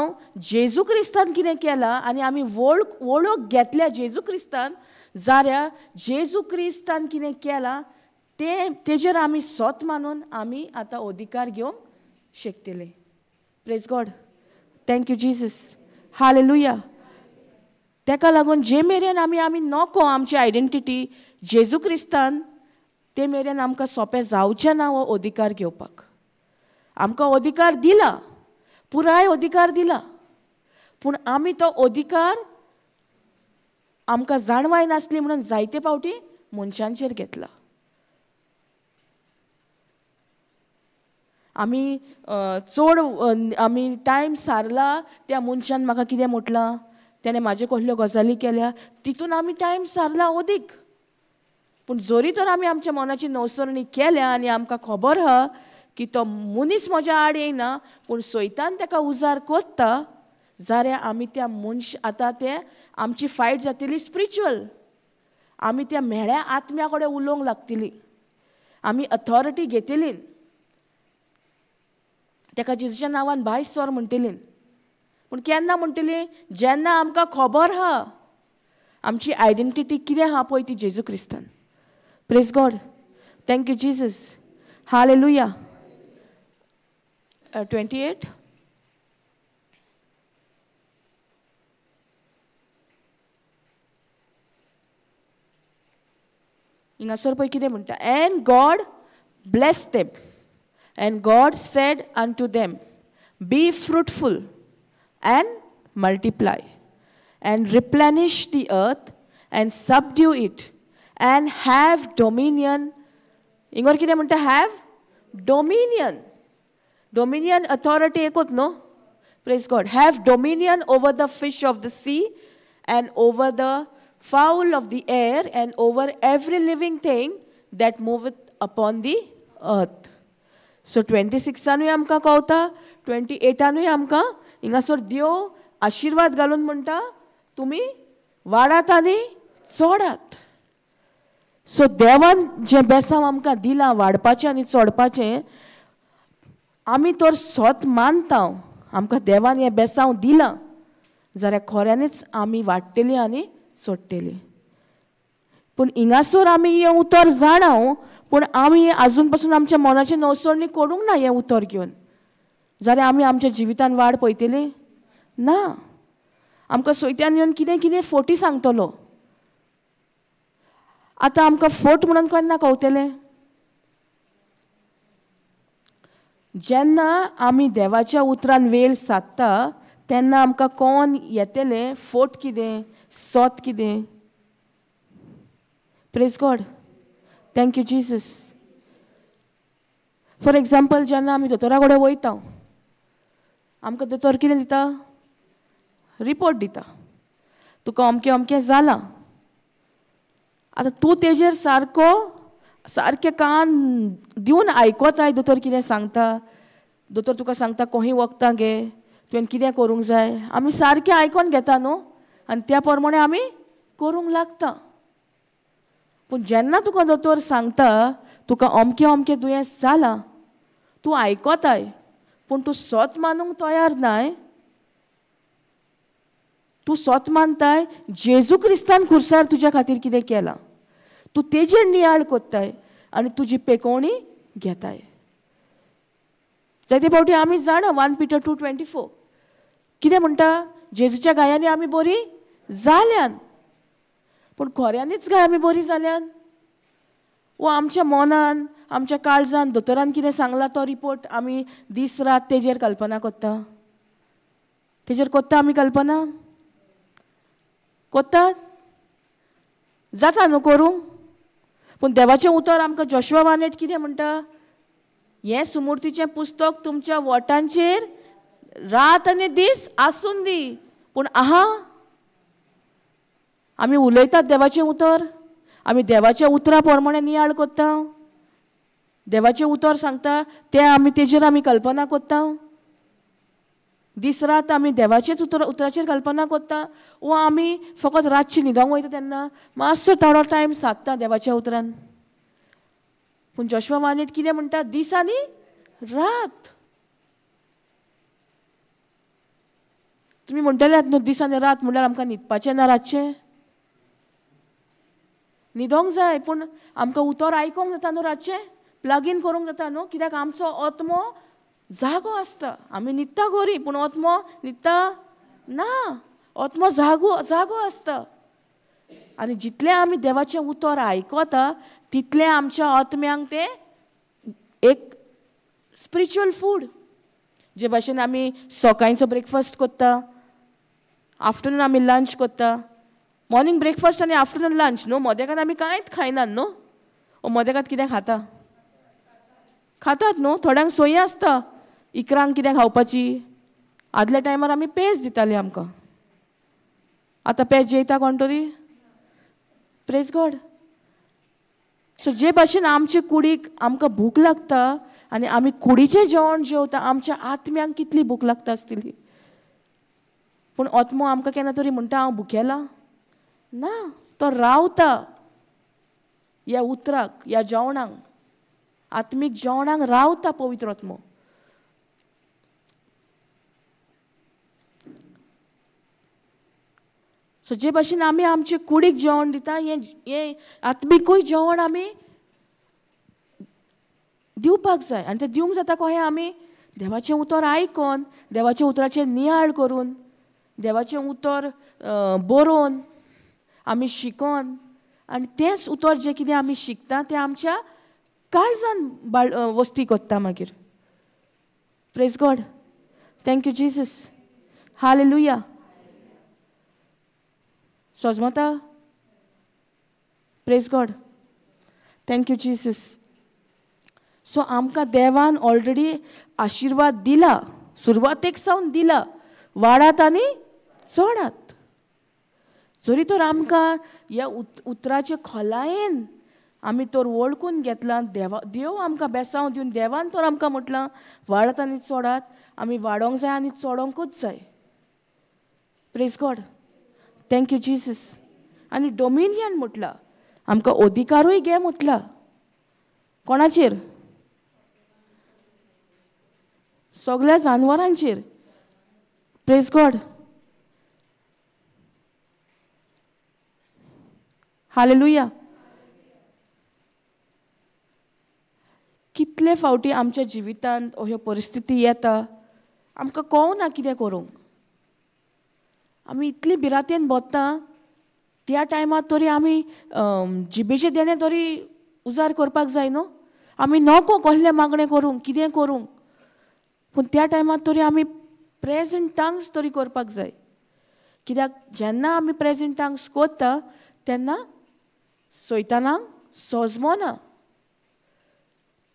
जेजू क्रिस्तान कितें केलां आनी आमी वळख घेतल्या जेजू क्रिस्तान जाल्यार जेजू क्रिस्तान कितें केलां तेजेर आमी सोत मानून आमी आतां अधिकार घेवंक शकतले praise God thank you Jesus hallelujah ताका लागून जे मेरेन आमी नोको आमची आयडेंटिटी जेजू क्रिस्तान ते मेरेन आमकां सोंपें जावचें ना हो अधिकार घेवपाक आमकां अधिकार दिला पुराय अधिकार दिला पूण आमी तो अधिकार आमकां जाणवाय नासली म्हणून जायते फावटी मनशांचेर घेतला आमी चड आमी टायम सारला त्या मनशान म्हाका कितें म्हटलां तेणें म्हाजे कसल्यो गजाली केल्या तितून आमी टायम सारला अदीक पूण जरी तर आमी आमच्या मनाची नवसोरणी केल्या आनी आमकां खबर आहा की तो मनीस म्हज्या आड येयना पूण सैतान ताका उजार कोत्ता जाल्यार आमी त्या मनश आतां ते आमची फायट जातली स्पिरिच्युअल आमी त्या म्हेळ्या आत्म्या कडेन उलोवंक लागतली, आमी अथॉरिटी घेतली, ताका जेजूच्या नांवान भायर सर म्हणटली. पूण केन्ना म्हणटली? जेन्ना आमकां खबर आहा आमची आयडेंटिटी कितें आहा पळय ती जेजू क्रिस्तान. Praise God. Thank you Jesus. Hallelujah. 28. हिंगासर पळय कितें म्हणटा. And God bless them and God said unto them, be fruitful and multiply and replenish the earth and subdue it and have dominion. इंगोर कितें म्हणटा? have dominion. Dominion authority एकूच न्हू. Praise God. Have dominion over the fish of the sea and over the fowl of the air and over every living thing that moveth upon the earth. सो 26 आमकां कळटा, 28 आमकां हिंगासर देव आशिर्वाद घालून म्हणटा तुमी वाडात आनी चोडात. सो देवान जें बेसांव आमकां दिलां वाडपाचें आनी चोडपाचें, आमी तर स्वत मानता आमकां देवान हें बेसांव दिलां जाल्यार खऱ्यांनीच आमी वाडटलीं आनी चोडटलीं. पूण हिंगासर आमी हें उतर जाणाव, पूण आमी आजून पासून आमच्या मनाची नवसोडणी करूंक ना हें उतर घेवन, जाल्यार आमी आमच्या जिवितान वाड पळयतली ना. आमकां सोयत्यान येवन कितें कितें फोटी सांगतलो. आतां आमकां फोट म्हणून केन्ना कळटलें? जेन्ना आमी देवाच्या उतरान वेळ सादता तेन्ना आमकां कोण येतलें फोट कितें, सोत कितें. Praise God. Thank you Jesus. For example जेन्ना आमी दोतोरा कडेन वयता, आमकां दोतोर कितें दिता? रिपोर्ट दिता, तुका अमकें अमकें जालां. आतां तूं तेजेर सारकें कान दिवन आयकोताय दोतोर कितें सांगता. दोतोर तुका सांगता कोही वखदां घे, तुवें कितें करूंक जाय, आमी सारकें आयकोन घेता न्हू, आनी त्या प्रमाणे आमी करूंक लागता. पूण जेन्ना तुका दोतोर सांगता तुका अमकें अमकें दुयेंस जालां, तूं आयकोताय पूण तूं स्वत मानूंक तयार नाय. तूं स्वत मानताय जेजू क्रिस्तान खुर्सार तुज्या खातीर कितें केलां, तूं तेजेर नियाळ कोत्ताय आनी तुजी पेकोवणी घेताय. जायते फावटी आमी जाणा 1 Peter 2:24 कितें म्हणटा? जेजूच्या गायांनी आमी बरी जाल्यान. पूण खऱ्यांनीच काय आमी बरी जाल्यान? वो आमच्या मनान आमच्या काळजान दोतोरान कितें सांगला तो रिपोर्ट आमी दीस रात तेजेर कल्पना कोत्ता. तेजेर कोत्ता आमी कल्पना कोत्तात? जाता न्हू करूंक. पूण देवाचें उतर आमकां जोशुआ 1:8 कितें म्हणटा? हें सुमूर्तीचें पुस्तक तुमच्या वोटांचेर रात आनी दीस आसून दी. पूण आहा आमी उलयतात देवाचें उतर, आमी देवाच्या उतरा प्रमाणे नियाळ कोत्ता. देवाचें उतर सांगता तें आमी तेजेर आमी कल्पना कोत्ता. दीस रात आमी देवाचेच उतराचेर कल्पना कोत्ता. वो आमी फकत रातची न्हिदोंक वयता तेन्ना मातसो थोडो टायम सादता देवाच्या उतरान. पूण जोशुआ 1:8 कितें म्हणटा? दीस आनी रात. तुमी म्हणटल्यात न्हू दीस आनी रात म्हणल्यार आमकां न्हिदपाचें ना रातचें. न्हिदोंक जाय पूण आमकां उतर आयकोंक जाता न्हू रातचें, प्लग इन करूंक जाता न्हू. कित्याक आमचो आत्मो जागो आसता. आमी न्हिदता गोरी पूण आत्मो न्हिदता ना. आत्मो जागो आसता. आनी जितलें आमी देवाचें उतर आयकोता तितलें आमच्या आत्म्यांक तें एक स्पिरिच्युअल फूड. जे भाशेन आमी सकाळचो ब्रेकफास्ट कोत्ता, आफ्टरनून आमी लंच कोत्ता. मॉर्निंग ब्रेकफास्ट आनी आफ्टरनून लंच न्हू. मदेकात आमी कांयच खायनात न्हू. मदेकात कितें खातात न्हू. थोड्यांक सोय आसता 11 कितें खावपाची. आदल्या टायमार आमी पेज दिताली आमकां. आतां पेज जेयता कोण तरी. Praise God. सो जे भाशेन आमचे कुडीक आमकां भूक लागता आनी आमी कुडीचें जेवण जेवता, आमच्या आत्म्यांक कितली भूक लागता आसतली. पूण आत्मो आमकां केन्ना तरी म्हणटा हांव भुकेला ना. तो रावता ह्या उतराक, ह्या जेवणाक, आत्मीक जेवणाक रावता पवित्र आत्मो. सो जे भाशेन आमी आमचे कुडीक जेवण दिता हें आत्मिकूय जेवण आमी दिवपाक जाय. आनी तें दिवंक जाता कशें आमी देवाचें उतर आयकोन, देवाच्या उतराचेर नियाळ करून, देवाचें उतर बरोवन, आमी शिकोन, आनी तेंच उतर जें कितें आमी शिकता तें आमच्या काळजान वस्ती कोत्ता मागीर. Praise God. Thank you Jesus. Hallelujah. सोजमोता. Praise God. Thank you Jesus. So आमकां देवान ऑलरेडी आशिर्वाद दिला, सुरवातेक सावन दिला, वाडात आनी चडात. जरी तर आमकां ह्या उतराचे खोलायेन आमी तर वळखून घेतला, देव आमकां बेसांव दिवन देवान तर आमकां म्हटलां वाडात आनी चडात, आमी वाडोंक जाय आनी चडोंकूच जाय. Praise God. Thank you Jesus. आनी डोमिनियन म्हटलां, आमकां अधिकारूय घे म्हटला. कोणाचेर? सगळ्या जानवरांचेर. Praise God. हालेलुया. कितले फावटी आमच्या जिवितांत अश्यो परिस्थिती येता, आमकां कळना कितें करूंक. आमी इतली भिरांतेन बोत्ता, त्या टायमार तरी आमी जिबेचे देणे तरी उजार करपाक जाय न्हू. आमी नको कसलें मागणें करूंक, कितें करूंक, पूण त्या टायमार तरी आमी प्रेझेंट टांग्स तरी करपाक जाय. कित्याक जेन्ना आमी प्रेझेंट टांग्स कोत्ता तेन्ना सैतानाक सोजमोना.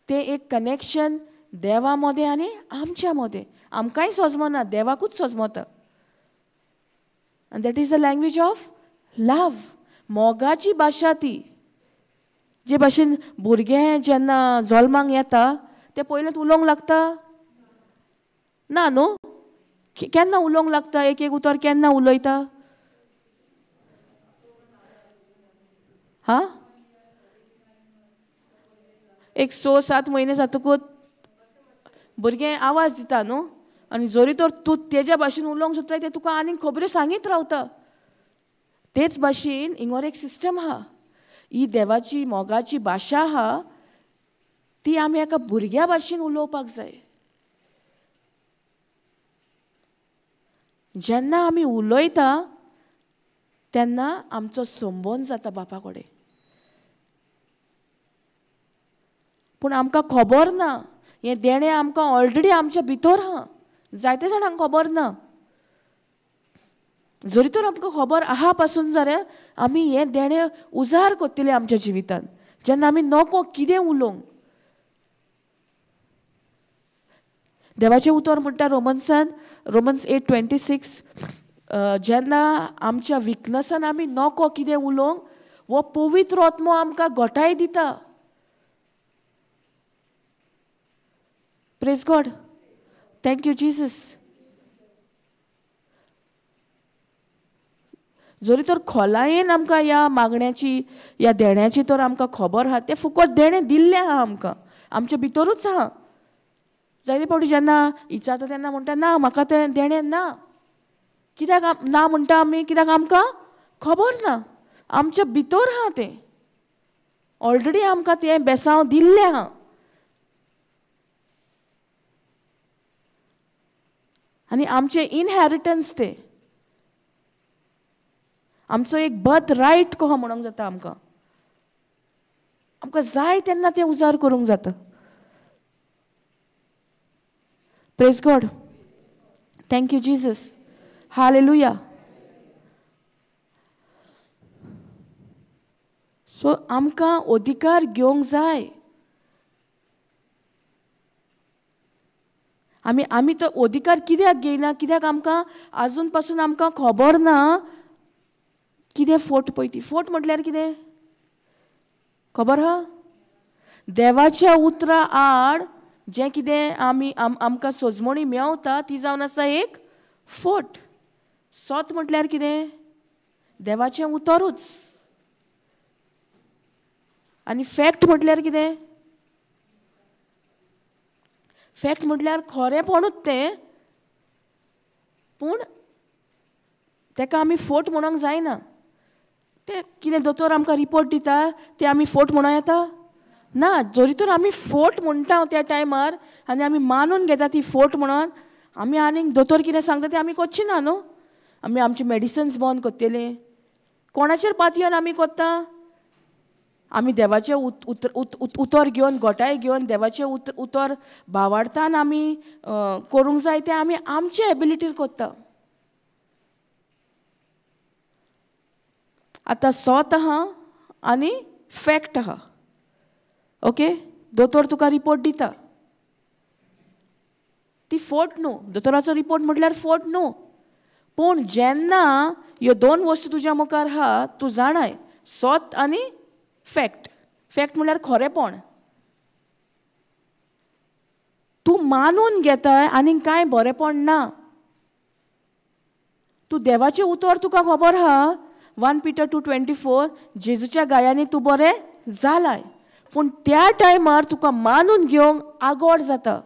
तें एक कनेक्शन देवा मदें आनी आमच्या मदें. आमकांय सोजमोना, देवाकूच सोजमोता. आनी that is the language of love. मोगाची भाशा ती. जे भाशेन भुरगें जेन्ना जल्माक येता तें पयलेंच उलोवंक लागता ना न्हू. केन्ना उलोवंक लागता? एक एक उतर केन्ना उलयता? हा, एक 6-7 म्हयने जातकूच भुरगें आवाज दिता न्हू. आनी जरी तर तूं तेज्या भाशेन उलोवंक सोदता तें तुका आनीक खबऱ्यो सांगीत रावता. तेच भाशेन हिंगोर एक सिस्टम आहा. ही देवाची मोगाची भाशा आहा, ती आमी एका भुरग्या भाशेन उलोवपाक जाय. जेन्ना आमी उलयता तेन्ना आमचो संबंद जाता बापा कडेन. पूण आमकां खबर ना, हें देणें आमकां ऑलरेडी आमच्या भितर आहा. जायते जाणांक खबर ना. जरी तर आमकां खबर आहा पासून जाल्यार आमी हें देणें उजार कोत्तले आमच्या जिवितांत. जेन्ना आमी नको कितें उलोवंक. देवाचें उतर म्हणटा रोमन्स 8:26, जेन्ना आमच्या विकनसान आमी नको कितें उलोवंक वो पवित्र आत्मो आमकां घोटाय दिता. Praise God. Thank you Jesus. जरी तर खोलायेन आमकां ह्या मागण्याची, ह्या देण्याची तर आमकां खबर आहा, तें फुकट देणें दिल्लें आहा आमकां, आमच्या भितरूच आहा. जायते फावटी जेन्ना इचारता तेन्ना म्हणटा ना म्हाका तें देणें ना. कित्याक ना म्हणटा आमी? कित्याक आमकां खबर ना. आमच्या भितर आहा तें. ऑलरेडी आमकां तें बेसांव दिल्लें आहा. आनी आमचें इनहेरिटन्स तें. आमचो एक बर्थ रायट कहो म्हणूंक जाता आमकां. आमकां जाय तेन्ना तें उजार करूंक जाता. Praise God. Thank you Jesus. Hallelujah. So आमकां अधिकार घेवंक जाय. आमी तो अधिकार कित्याक घेयना? कित्याक आमकां आजून पासून आमकां खबर ना कितें फोट पळय ती. फोट म्हटल्यार कितें खबर आहा? देवाच्या उतरा आड जें कितें आमकां सोजमणी मेवता ती जावन आसा एक फोट. सोत म्हटल्यार कितें? देवाचें उतरूच. आनी फॅक्ट म्हटल्यार कितें? फॅक्ट म्हटल्यार खरेंपणूच तें, पूण ताका आमी फोट म्हणूंक जायना. तें कितें दोतोर आमकां रिपोर्ट दिता तें आमी फोट म्हणूं येता? ना. जरी तर आमी फोट म्हणटा त्या टायमार आनी आमी मानून घेता ती फोट म्हणून, आमी आनीक दोतोर कितें सांगता तें आमी कोत्ची ना न्हू. आमी आमची मेडिसिन्स बंद कोत्तेली. कोणाचेर पातयेवन आमी कोत्ता? आमी देवाचें उतर घेवन, गोठाय घेवन देवाचें उतर भावार्थान आमी करूंक जाय तें आमी आमचे एबिलिटीर कोत्ता. आतां सोत आहा आनी फॅक्ट आहा. ओके, दोतोर तुका रिपोर्ट दिता, ती फोट न्हू. दोतोराचो रिपोर्ट म्हटल्यार फोट न्हू. पूण जेन्ना ह्यो दोन वस्तू तुज्या मुखार आहा, तूं जाणाय, सोत आनी फॅक्ट. फॅक्ट म्हळ्यार खरेंपण. तूं मानून घेताय आनीक कांय बरेंपण ना. तूं देवाचें उतर तुका खबर आहा, 1 Peter 2:24, जेजूच्या गायांनी तूं बरें जालाय. पूण त्या टायमार तुका मानून घेवंक आगोड जाता.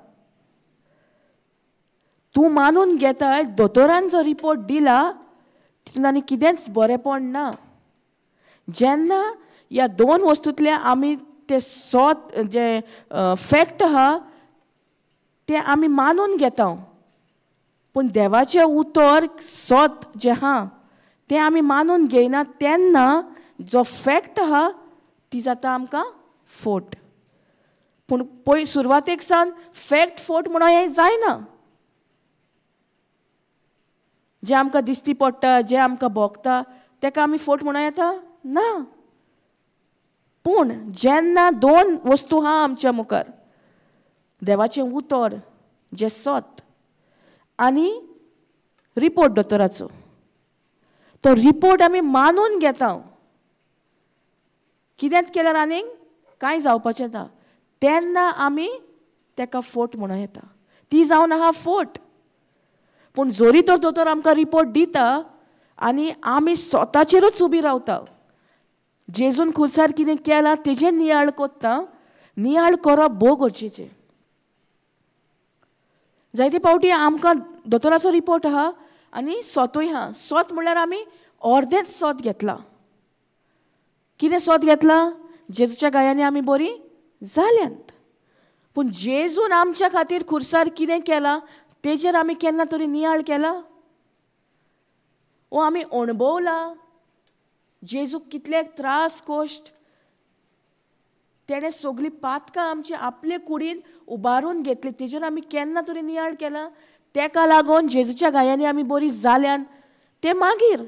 तूं मानून घेताय दोतोरान जो रिपोर्ट दिला तितून आनी कितेंच बरेंपण ना. जेन्ना ह्या दोन वस्तूंतले आमी ते सोत जे फॅक्ट आहा ते आमी मानून घेता, पूण देवाचें उतर सोत जें आहा तें आमी मानून घेयना, तेन्ना जो फॅक्ट आहा ती जाता आमकां फोट. पूण सुरवातेक सावन फॅक्ट फोट म्हणून हें जायना. जें आमकां दिश्टी पडटा, जें आमकां भोगता तेका आमी फोट म्हणूं येता? ना. पूण जेन्ना दोन वस्तू आहा आमच्या मुखार, देवाचें उतर जें सोत आनी रिपोर्ट दोतोराचो, तो रिपोर्ट आमी मानून घेता, कितेंच केल्यार आनीक कांय जावपाचें ना, तेन्ना आमी ताका फोट म्हणूं येता. ती जावन आहा फोट. पूण जोरी तर दोतोर आमकां रिपोर्ट दिता आनी आमी स्वताचेरूच उबी रावता, जेजून खुर्सार कितें केलां तेजेर नियाळ कोत्ता, नियाळ करप भोव गरजेचें. जायते फावटी आमकां दोतोराचो रिपोर्ट आहा आनी सोतूय आहा. सोत म्हळ्यार आमी अर्देंच सोत घेतलां. कितें सोत घेतलां? जेजूच्या गायांनी आमी बरीं जाल्यांत. पूण जेजून आमच्या खातीर खुर्सार कितें केलां तेजेर आमी केन्ना तरी नियाळ केला? वो आमी अणभवला जेजूक कितले त्रास कोश्ट तेणें सगळीं पातकां आमची आपले कुडीन उबारून घेतली, तेजेर आमी केन्ना तरी नियाळ केला? तेका लागून जेजूच्या गायांनी आमी बरीं जाल्यांत तें मागीर.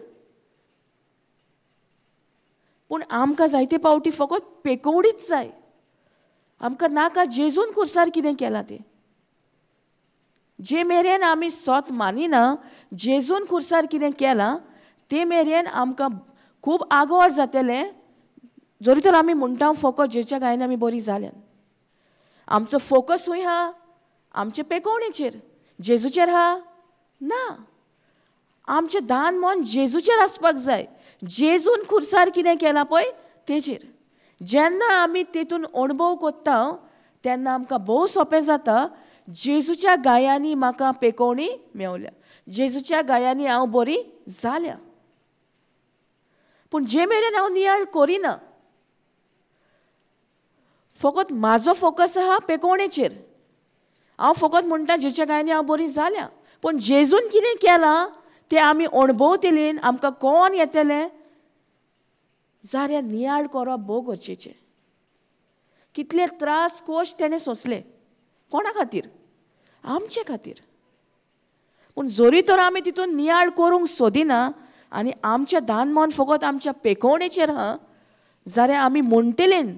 पूण आमकां जायते फावटी फकत पेकोवडीच जाय. आमकां नाका जेजून खुर्सार कितें केलां तें. जे मेरेन आमी सोत मानिना जेजून खुर्सार कितें केलां ते मेरेन आमकां खूब आगोड जातलें. जरी तर आमी म्हणटा फकत जेजूच्या गायांनी आमी बरीं जाल्यांत. आमचो फोकसूय आहा आमचे पेकोवणेचेर, जेजूचेर आहा ना. आमचें दान मन जेजूचेर आसपाक जाय. जेजून खुर्सार कितें केलां पळय तेजेर. जेन्ना आमी तेतून अणभव कोत्ता तेन्ना आमकां भोव सोंपें जाता. जेजूच्या गायांनी म्हाका पेकोवणी मेवल्या, जेजूच्या गायांनी हांव बरी जाल्या. पूण जे मेरेन हांव नियाळ करिना, फकत म्हाजो फोकस आहा पेकोवणेचेर, हांव फकत म्हणटा जेजूच्या गायांनी हांव बरी जाल्या, पूण जेजून कितें केलां तें आमी अणभवतलीं, आमकां कोण येतलें जाल्यार नियाळ करप भोव गरजेचें. कितले त्रास कोश्ट तेणें सोंसले, कोणा खातीर? आमचे खातीर. पूण जोरी तर आमी तितून नियाळ करूंक सोदिना आनी आमचें दान मन फकत आमच्या पेकोवणेचेर आहा, जाल्यार आमी म्हणटलीं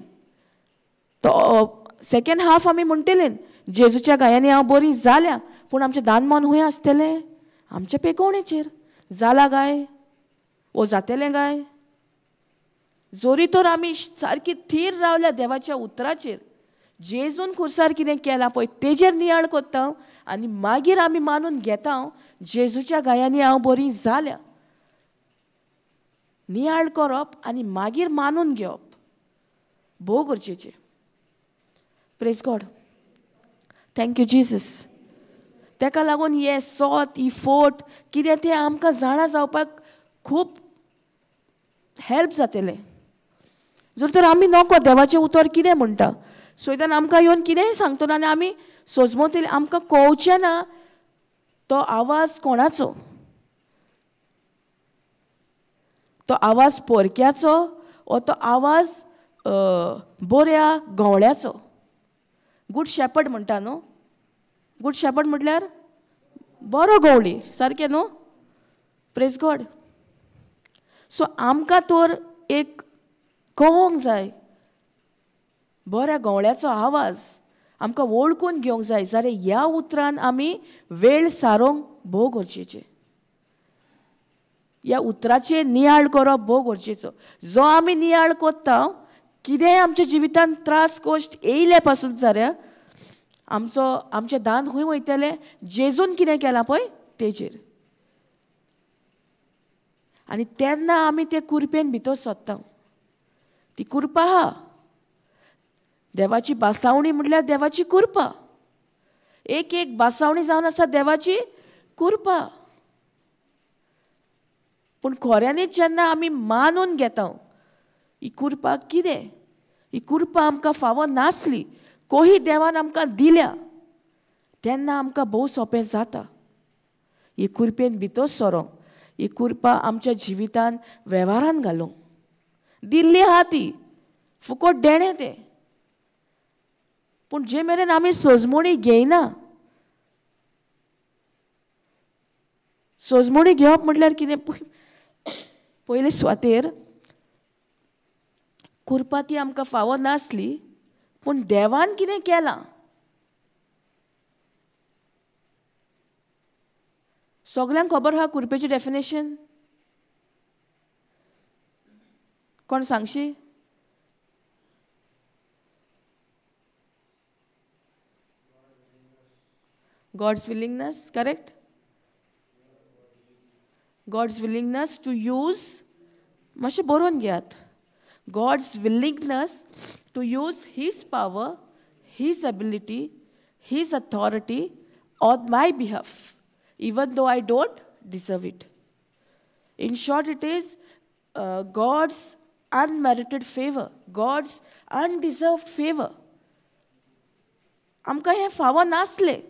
तो सेकेंड हाफ आमी म्हणटलीं जेजूच्या गायांनी हांव बरीं जाल्या, पूण आमचें दान मन हूंय आसतलें आमच्या पेकोवणेचेर. जालां गाय वो जातलें गाय? जोरी तर आमी सारकी थीर रावल्या देवाच्या उतराचेर, जेजून खुर्सार कितें केलां पळय तेजेर नियाळ कोत्ता आनी मागीर आमी मानून घेता जेजूच्या गायांनी हांव बरीं जाल्या. नियाळ करप आनी मागीर मानून घेवप भोव गरजेचें. Praise God. Thank you Jesus. ताका लागून हे सोत ही फोट कितें तें आमकां जाणा जावपाक खूब हेल्प जातलें. जर तर आमी नोको देवाचें उतर कितें म्हणटा, सयतान आमकां येवन कितेंय सांगतलो आनी आमी सोजमोतली आमकां कळचें ना तो आवाज कोणाचो. तो आवाज पोरक्याचो ओ तो आवाज बऱ्या गवळ्याचो. गूड शेपर्ड म्हणटा न्हू. गूड शेपर्ड म्हटल्यार बरो गवळी, सारकें न्हू. Praise God. सो आमकां तर एक कळोंक जाय बऱ्या गवळ्याचो आवाज आमकां वळखून घेवंक जाय जाल्यार ह्या उतरान आमी वेळ सारोवंक भोव गरजेचें. ह्या उतराचेर नियाळ करप भोव गरजेचो. जो आमी नियाळ कोत्ता कितेंय आमच्या जिवितांत त्रास कोश्ट येयले पासून जाल्यार आमचें दान खंय वयतलें, जेजून कितें केलां पळय तेजेर. आनी तेन्ना आमी ते कुरपेन भितर सोदता. ती कुरपा आहा. देवाची बासावणी म्हटल्यार देवाची कुरपा. एक एक बासावणी जावन आसा देवाची कुरपा. पूण खऱ्यांनीच जेन्ना आमी मानून घेता ही कुरपा कितें, ही कुरपा आमकां फावो नासली, कोही देवान आमकां दिल्या, तेन्ना आमकां भोव सोंपें जाता ही कुरपेन भितर सरोंक, ही कुरपा आमच्या जिवितान वेव्हारान घालूंक. दिल्ली आहा ती फुकट देणें तें. पूण जे मेरेन आमी सोजमोणी घेयना, सोजमोणी घेवप म्हटल्यार कितें, पयले सुवातेर कुरपा ती आमकां फावो नासली, पूण देवान कितें केलां सगल्यांक खबर आहा कुरपेची डेफिनेशन. कोण Sangshi? God's willingness, correct? God's willingness to use, मातशें बरोवन घेयात. God's willingness to use His power, His ability, His authority on my behalf, even though I don't deserve it. In short, it is God's unmerited favor, God's undeserved favor. आमकां हें फावो नासलें.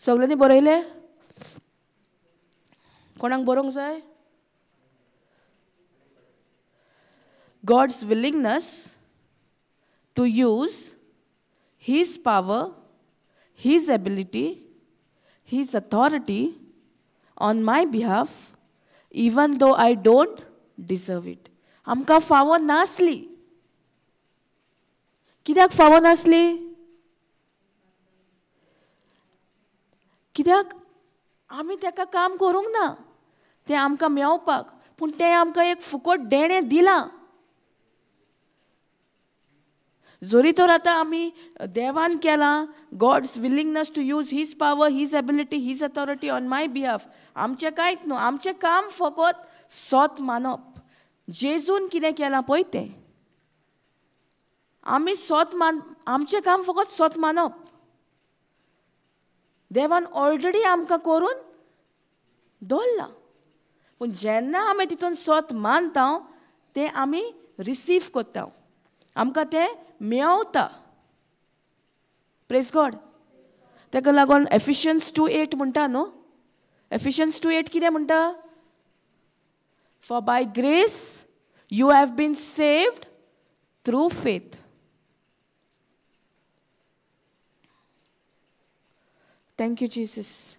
सगल्यांनी बरयलें? कोणाक बरोवंक जाय? God's willingness to use His power, His ability, His authority on my behalf, even though I don't deserve it. आमकां फावो नासली. कित्याक फावो नासली? कित्याक आमी ताका काम करूंक ना तें आमकां मेळपाक, पूण तें आमकां एक फुकट देणें दिलां. जरी तर आतां आमी देवान केलां God's willingness to use his power, his ability, his authority on my behalf. आमचें कांयच न्हू. आमचें काम फकत सोत मानप. जेजून कितें केलां पळय तें आमी आमचें काम फकत सोत मानप. देवान ऑलरेडी आमकां करून दवरलां. पूण जेन्ना आमी तितून सोत मानता तें आमी रिसीव करता, आमकां तें मेळता. Praise God. ताका लागून एफिशियन्स 2:8 म्हणटा न्हू. एफिशियन्स 2:8 कितें म्हणटा? For by grace you have been saved through faith. Thank you Jesus.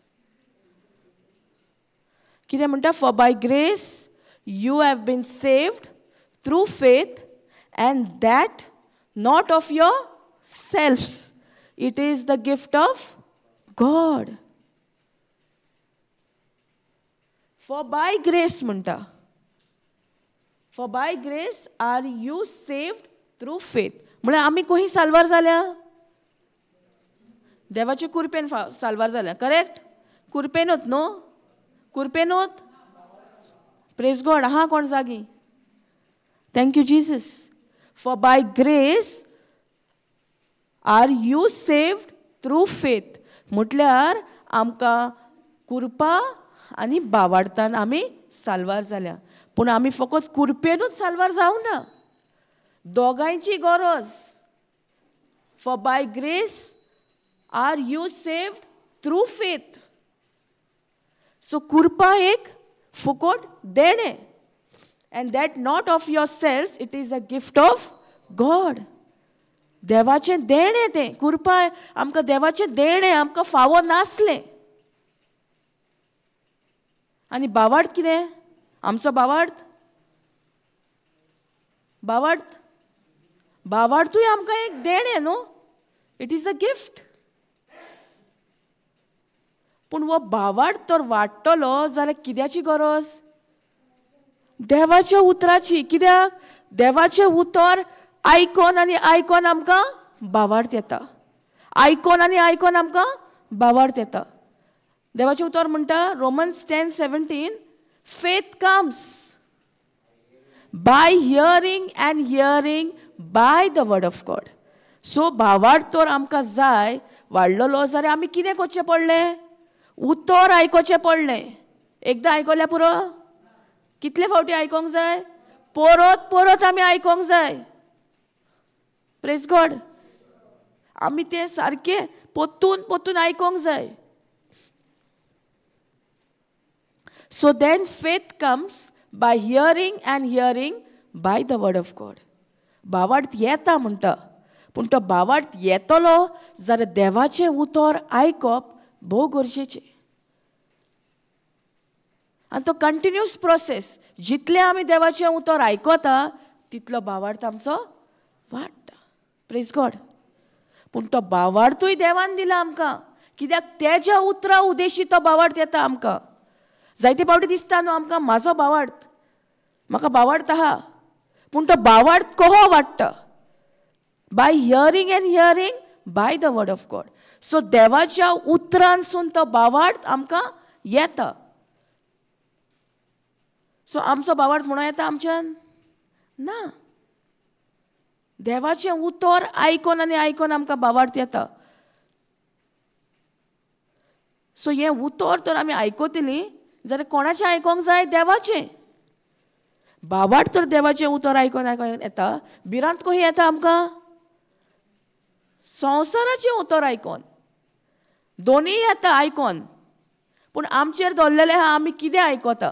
कितें म्हणटा? For by grace you have been saved through faith and that not of yourselves, it is the gift of God. For by grace म्हणटा. For by grace are you saved through faith. म्हळ्यार आमी खंय साल्वार जाल्या? देवाच्या कुरपेन साल्वार जाल्या. Correct? कुरपेनूच न्हू. कुरपेनूच. प्रेज गॉड. आहा कोण जागी? Thank you Jesus. For by grace are you saved through faith. म्हटल्यार आमकां कृपा आनी भावार्थान आमी साल्वार जाल्या. पूण आमी फकत कृपेनूच साल्वार जावंक ना, दोगांयची गरज. For by grace are you saved through faith. So कृपा एक फुकट देणे. And that not of yourselves, it is a gift of God. देवाचें देणे तें. कृपा आमकां देवाचें देणे, आमकां फावो नासलें. आनी भावार्थ कितें? आमचो भावार्थ भावार्थूय आमकां एक देणे न्हू. It is a gift. पूण हो भावार्थ तर वाडटलो जाल्यार कित्याची गरज? देवाच्या उतराची. कित्याक? देवाचें उतर आयकोन आनी आयकोन आमकां भावार्थ येता. आयकोन आनी आयकोन आमकां भावार्थ येता. देवाचें उतर म्हणटा Romans 10:17, faith comes by hearing and hearing by the word of God. So भावार्थ तर आमकां जाय वाडलेलो जाल्यार आमी कितें करचें पडलें? उतर आयकोचें पडलें. एकदां आयकल्यार पुरो? कितले फावटी आयकोंक जाय? परत परत आमी आयकोंक जाय. Praise God. आमी तें सारकें पोत्तून पोत्तून आयकोंक जाय. So then faith comes by hearing and hearing by the word of God. भावार्थ येता म्हणटा, पूण तो भावार्थ येतलो जाल्यार देवाचें उतर आयकप भोव गरजेचें. आनी तो कंटिन्यूस प्रोसेस. जितलें आमी देवाचें उतर आयकता तितलो भावार्थ आमचो वाडटा. Praise God. पूण तो भावार्थूय देवान दिला आमकां. कित्याक तेज्या उतरा उद्देशी तो भावार्थ येता आमकां. जायते फावटी दिसता न्हू आमकां म्हाजो भावार्थ, म्हाका भावार्थ आहा. पूण तो भावार्थ कहो वाडटा? By hearing and hearing by the word of God. So देवाच्या उतरांसून तो भावार्थ आमकां येता. सो आमचो भावार्थ म्हणून येता आमच्यान? ना. देवाचें उतर आयकोन आनी आयकोन आमकां भावार्थ येता. सो हें उतर तर आमी आयकतलीं जाल्यार कोणाचें आयकोंक जाय? देवाचें. भावार्थ तर देवाचें उतर आयकोन आयकोन येता. भिरांत कशी येता आमकां? संवसाराचें उतर आयकोन. दोनीय येता आयकोन. पूण आमचेर दवरलेलें आहा आमी कितें आयकता?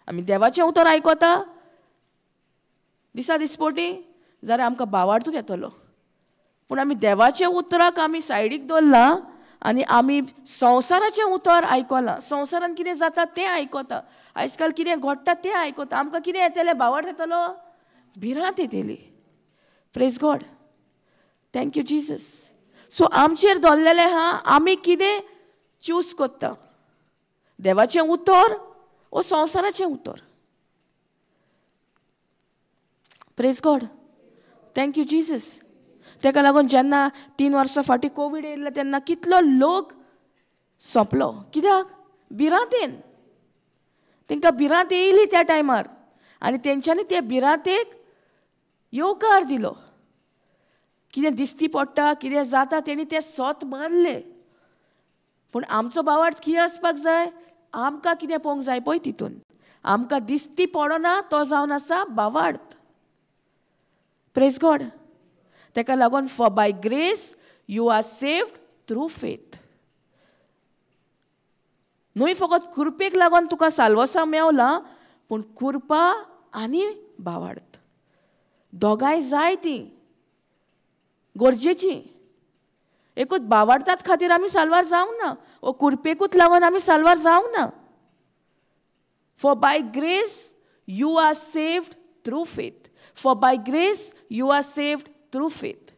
आमी देवाचें उतर आयकता दिसा दिसपोटी जाल्यार आमकां भावार्थूच येतलो. पूण आमी देवाचें उतराक आमी सायडीक दवरलां आनी आमी संवसाराचें उतर आयकलां. संवसारान कितें जाता तें आयकता. आयज काल कितें घडटा तें आयकता. आमकां कितें येतलें? भावार्थ येतलो? भिरांत येतली. Praise God. Thank you Jesus. So आमचेर दवरलेलें आहा आमी कितें चूज करता? देवाचें उतर ओ संवसाराचें उतर? Praise God. Thank you Jesus. तेका लागून जेन्ना 3 वर्सां फाटीं कोवीड येयल्लो तेन्ना कितलो लोक सोंपलो. कित्याक? भिरांतेन. तांकां भिरांत येयली त्या टायमार आनी तेंच्यांनी ते भिरांतेक येवकार दिलो. कितें दिसती पडटा, कितें जाता तेणी तें सोत मानलें. पूण आमचो भावार्थ कितें आसपाक जाय? आमकां कितें पळोवंक जाय पळय तितून. आमकां दिसती पडना तो जावन आसा भावार्थ. Praise God. तेका लागून for by grace you are saved through faith. न्हय फकत कृपेक लागून तुका साल्वसा मेवला, पूण कृपा आनी भावार्थ दोगांय जाय तीं गरजेचीं. एकूच भावार्थात खातीर आमी साल्वार जावंक ना, ओ कृपेकूच लागून आमी साल्वार जावंक ना. For by grace you are saved through faith. For by grace you are saved through faith.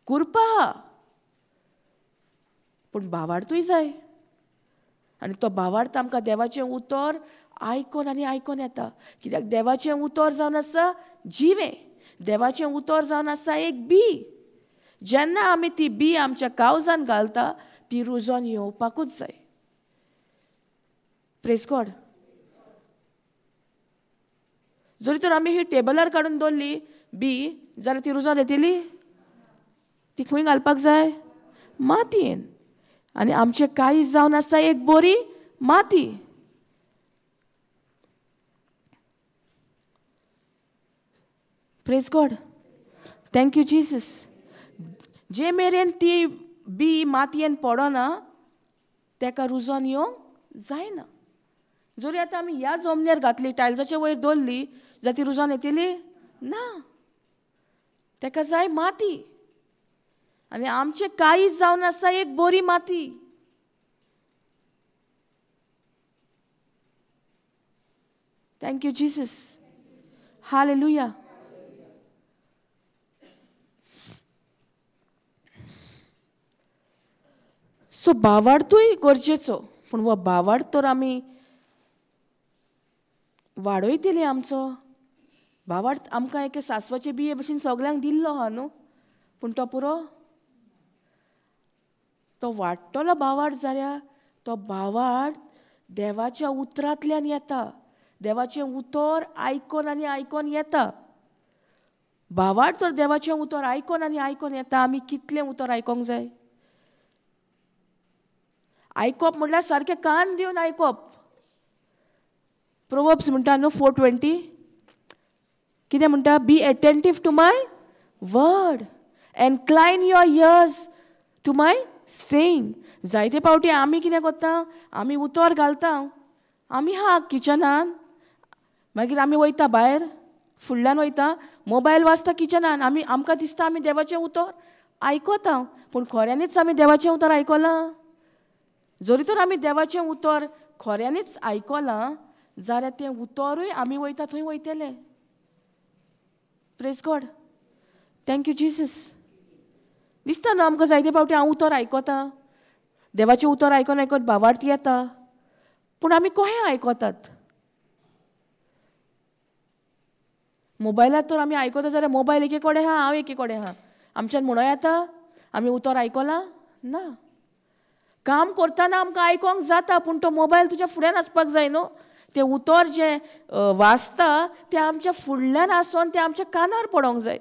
कृपा आहा पूण भावार्थूय जाय. आनी तो भावार्थ आमकां देवाचें उतर आयकोन आनी आयकोन येता. कित्याक देवाचें उतर जावन आसा जिवें. देवाचें उतर जावन आसा एक बी. जेन्ना आमी ती बी आमच्या कावजान घालता ती रुजोन येवपाकूच जाय. Praise God. जरी तर आमी ही टेबलार काडून दवरली बी जाल्यार ती रुजोन येतली. ती खंय घालपाक जाय? मातयेन. आनी आमचें काळीज जावन आसा एक बरी माती. Praise God. Thank you Jesus. जे मेरेन ती बी मातयेन पडना तेका रुजोन येवंक जायना. जरी आतां आमी ह्या जमनेर घातली टायल्साचे वयर दवरली जाल्यार ती रुजोन येतली ना. तेका जाय माती. आनी आमचें काळीज जावन आसा एक बरी माती. Thank you Jesus. हालेलुया. सो भावार्थूय गरजेचो. पूण हो भावार्थ तर आमी वाडयतली आमचो. भावार्थ आमकां एक सासवाचे बिये भशेन सगल्यांक दिल्लो आहा न्हू. पूण तो पुरो तो वाडटलो भावार्थ जाल्यार तो भावार्थ देवाच्या उतरांतल्यान येता. देवाचें उतर आयकोन आनी आयकोन येता. भावार्थ तर देवाचें उतर आयकोन आनी आयकोन येता. आमी कितलें उतर आयकोंक जाय? आयकप म्हणल्यार सारकें कान दिवन आयकप. प्रोवर्ब्स म्हणटा न्हू 4:20 कितें म्हणटा? Be attentive to my word, incline your ears to my saying. जायते फावटी आमी कितें करता? आमी उतर घालता. आमी हा किचनान, मागीर आमी वयता भायर, फुडल्यान वयता, मोबायल वाजता किचनान. आमकां दिसता आमी देवाचें उतर आयकता. पूण खऱ्यांनीच आमी देवाचें उतर आयकलां? जरी तर आमी देवाचें उतर खऱ्यांनीच आयकलां जाल्यार तें उतरूय आमी वयता थंय वयतलें. Praise God. Thank you Jesus. दिसता न्हू आमकां जायते फावटी हांव उतर आयकतां, देवाचें उतर आयकोन आयकोन भावार्थ येता. पूण आमी कशें आयकतात? मोबायलार तर आमी आयकता जाल्यार मोबायल एके कडेन आहा, हांव एके कडेन आहा. आमच्यान म्हणो येता आमी उतर आयकलां? ना. काम करतना आमकां आयकोंक जाता पूण तो मोबायल तुज्या फुड्यान आसपाक जाय न्हू. तें उतर जें वाचता तें आमच्या फुडल्यान आसोन तें आमच्या कानार पडोंक जाय.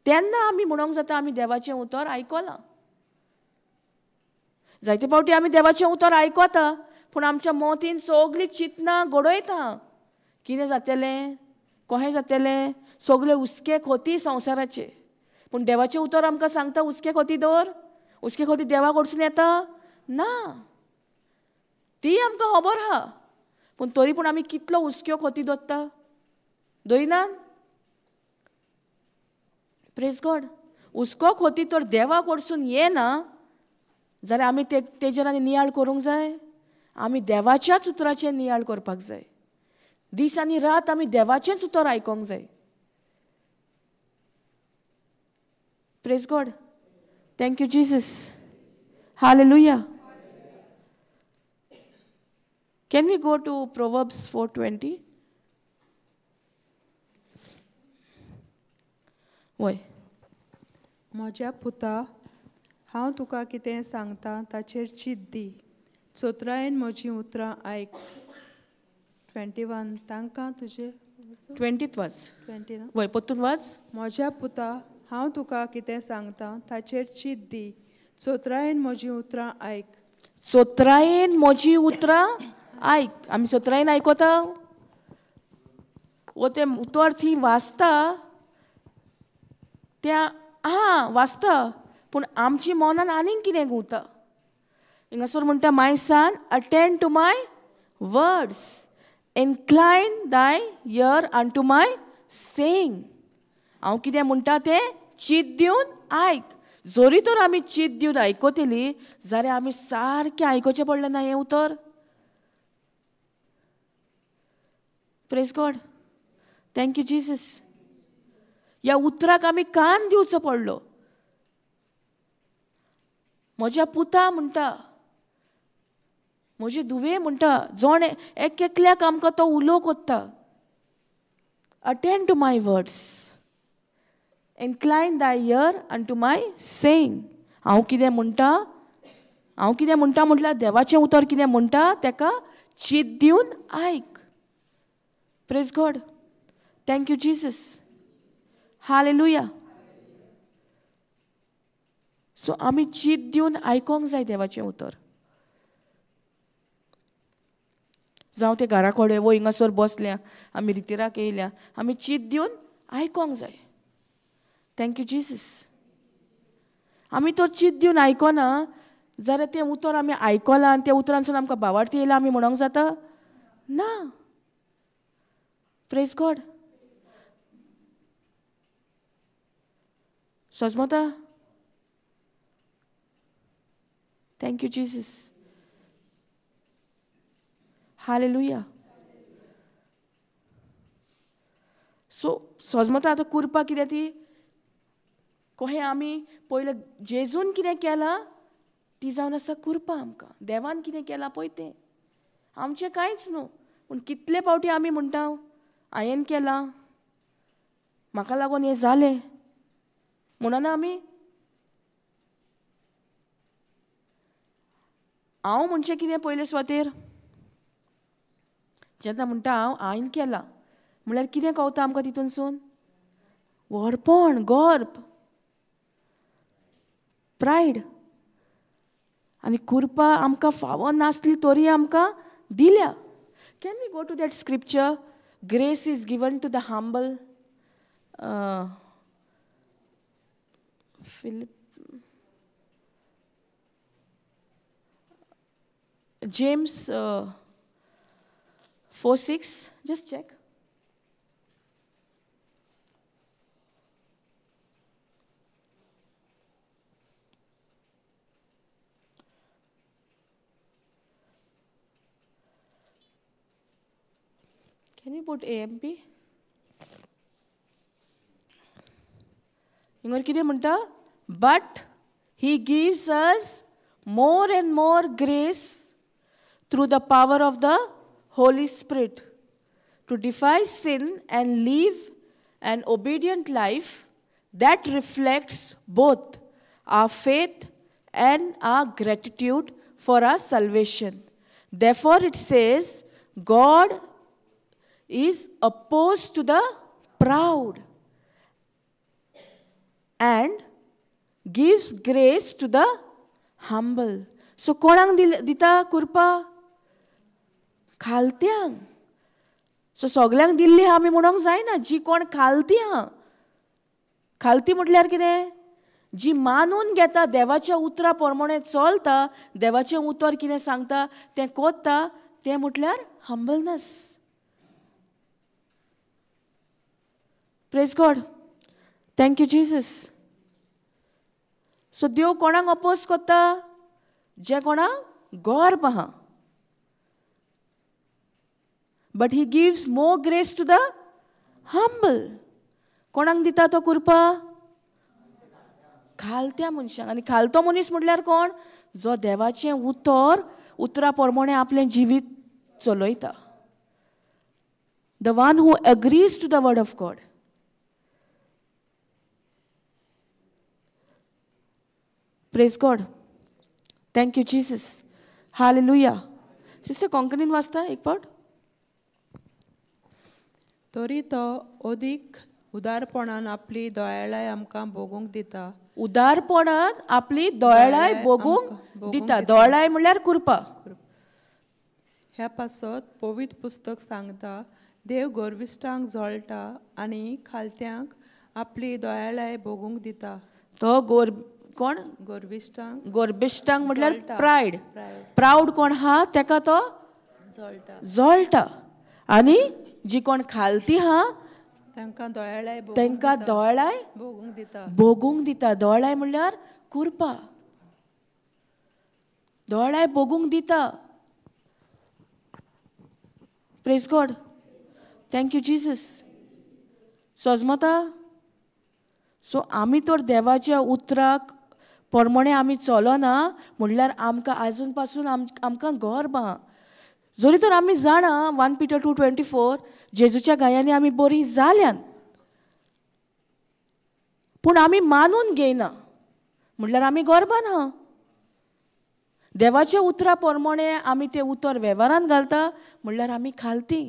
तेन्ना आमी म्हणोंक जाता आमी देवाचें उतर आयकलां. जायते फावटी आमी देवाचें उतर आयकता पूण आमच्या मोतीन सगळीं चिंतनां घडयता. कितें जातलें? कशें जातलें? सगळे हुस्के खोती संवसाराचे. पूण देवाचें उतर आमकां सांगता हुस्के खोती दवर. हुस्के खोती देवा कडसून येता? ना. ती आमकां खबर आहा. पूण तरी पूण आमी कितलो हुस्क्यो खोती दवरता? दवरिनात? Praise God. हुस्को खोती तर देवा कडसून येना जाल्यार आमी तेजेर आनी नियाळ करूंक जाय. आमी देवाच्याच उतराचेर नियाळ करपाक जाय. दीस आनी रात आमी देवाचेंच उतर आयकोंक जाय. Praise God. Thank you Jesus. Hallelujah. Can we go to Proverbs 4:20? वय. म्हज्या पुता, हांव तुका कितें सांगता ताचेर चिंत दी. चोत्रायेन म्हजीं उतरां आयक. 21 तांकां तुजे 20th वाच. 20 ना? वय परतून वाच. म्हज्या पुता, हांव तुका कितें सांगता ताचेर चिंत दी. चोत्रायेन म्हजीं उतरां आयक. चोत्रायेन म्हजीं उतरां आयक. आमी चोत्रायेन आयकता? वो तें उतर थी वाचता त्या वाचता पूण आमची मनान आनीक कितें घुंवता. हिंगासर म्हणटा my son attend to my words, incline thy ear unto my saying. हांव कितें म्हणटा तें चिंत दिवन आयक. जरी तर आमी चिंत दिवन आयकतली जाल्यार आमी सारकें आयकोचें पडलें ना हें उतर. Praise God. Thank you Jesus. ह्या उतराक आमी कान दिवचो पडलो. म्हज्या पुता म्हणटा, म्हजे धुवे म्हणटा, जोण एकल्याक आमकां तो उलो कोत्ता. Attend to my words, incline thy ear unto my saying. हांव कितें म्हणटा म्हटल्यार देवाचें उतर कितें म्हणटा तेका चिंत दिवन आयक. Praise God. Thank you Jesus. Hallelujah. So आमी चीत दिवन आयकोंक जाय देवाचें उतर. जावं ते घरा कडेन वो हिंगासर बसल्या, आमी रितीराक येयल्या, आमी चीत दिवन आयकोंक जाय. Thank you Jesus. आमी तर चीत दिवन आयकोना जाल्यार तें उतर आमी आयकलां आनी त्या उतरांसून आमकां भावार्थ येयला आमी म्हणोंक जाता? ना. Praise God. सोजमोता. Thank you Jesus. Hallelujah. So सोजमोता आतां कुरपा कितें ती कोहे आमी पयलें जेजून कितें केलां ती जावन आसा कुरपा आमकां. देवान कितें केलां पळय तें आमचें कांयच न्हू. पूण कितले फावटी आमी म्हणटा हांवें केलां, म्हाका लागून हें जालें म्हणना आमी. हांव म्हणचें कितें पयले सुवातेर जेन्ना म्हणटा हांवें केलां म्हळ्यार कितें कळटा आमकां तितूनसून? व्हडपण, गर्व, प्रायड. आनी कुरपा आमकां फावो नासली तरी आमकां दिल्या. Can we go to that scripture? Grace is given to the humble. James 4:6. Just check. Can you put AMP? हिंगर कितें म्हणटा? But he gives us more and more grace through the power of the Holy Spirit to defy sin and live an obedient life that reflects both our faith and our gratitude for our salvation. Therefore it says, God is opposed to the proud and gives grace to the humble. So कोणाक दिता कुरपा? खालत्यांक. सो सगल्यांक दिल्ली आमी म्हणोंक जायना. जी कोण खालती खालती म्हटल्यार कितें? जी मानून घेता, देवाच्या उतरा प्रमाणे चलता, देवाचें उतर कितें सांगता तें कोत्ता, तें म्हटल्यार humbleness. Praise God. Thank you Jesus. So देव कोणाक अपोज कोत्ता? जे कोणाक गर्व आहा. But he gives more grace to the humble. कोणाक दिता तो कुरपा? खालत्या मनशांक. आनी खालतो मनीस म्हटल्यार कोण? जो देवाचें उतरा प्रमाणे आपलें जिवीत चलयता. The one who agrees to the word of God. Praise God. Thank you Jesus. Hallelujah. Sister कोंकणीन वाचता एक पावट? तरी तो अदीक उदारपणान आपली दयाळाय आमकां भोगूंक दिता. उदारपणान आपली दयाळाय भोगूंक दिता. दयाळाय म्हळ्यार कुरपा. ह्या पासत पवित्र पुस्तक सांगता, देव गर्विश्टांक झळटा आनी खालत्यांक आपली दयाळाय भोगूंक दिता. तो कोण? गर्विश्टांक म्हटल्यार प्रायड. प्राऊड कोण हा तेका तो झळटा. आनी जी कोण खालती हा तांकां दयाळाय भोगूंक दिता. दयाळाय म्हळ्यार कुरपा. दयाळाय भोगूंक दिता. Praise God. Thank you Jesus. सोजमोता. सो आमी तर देवाच्या उतराक प्रमाणे आमी चलना म्हटल्यार आमकां आजून पासून आमकां गर्व आहा. जरी तर आमी जाणा 1 Peter 2:24 जेजूच्या गायांनी आमी बरीं जाल्यान, पूण आमी मानून घेयना म्हटल्यार आमी गर्भान आहा. देवाच्या उतरा प्रमाणे आमी तें उतर वेव्हारान घालता म्हटल्यार आमी खालती.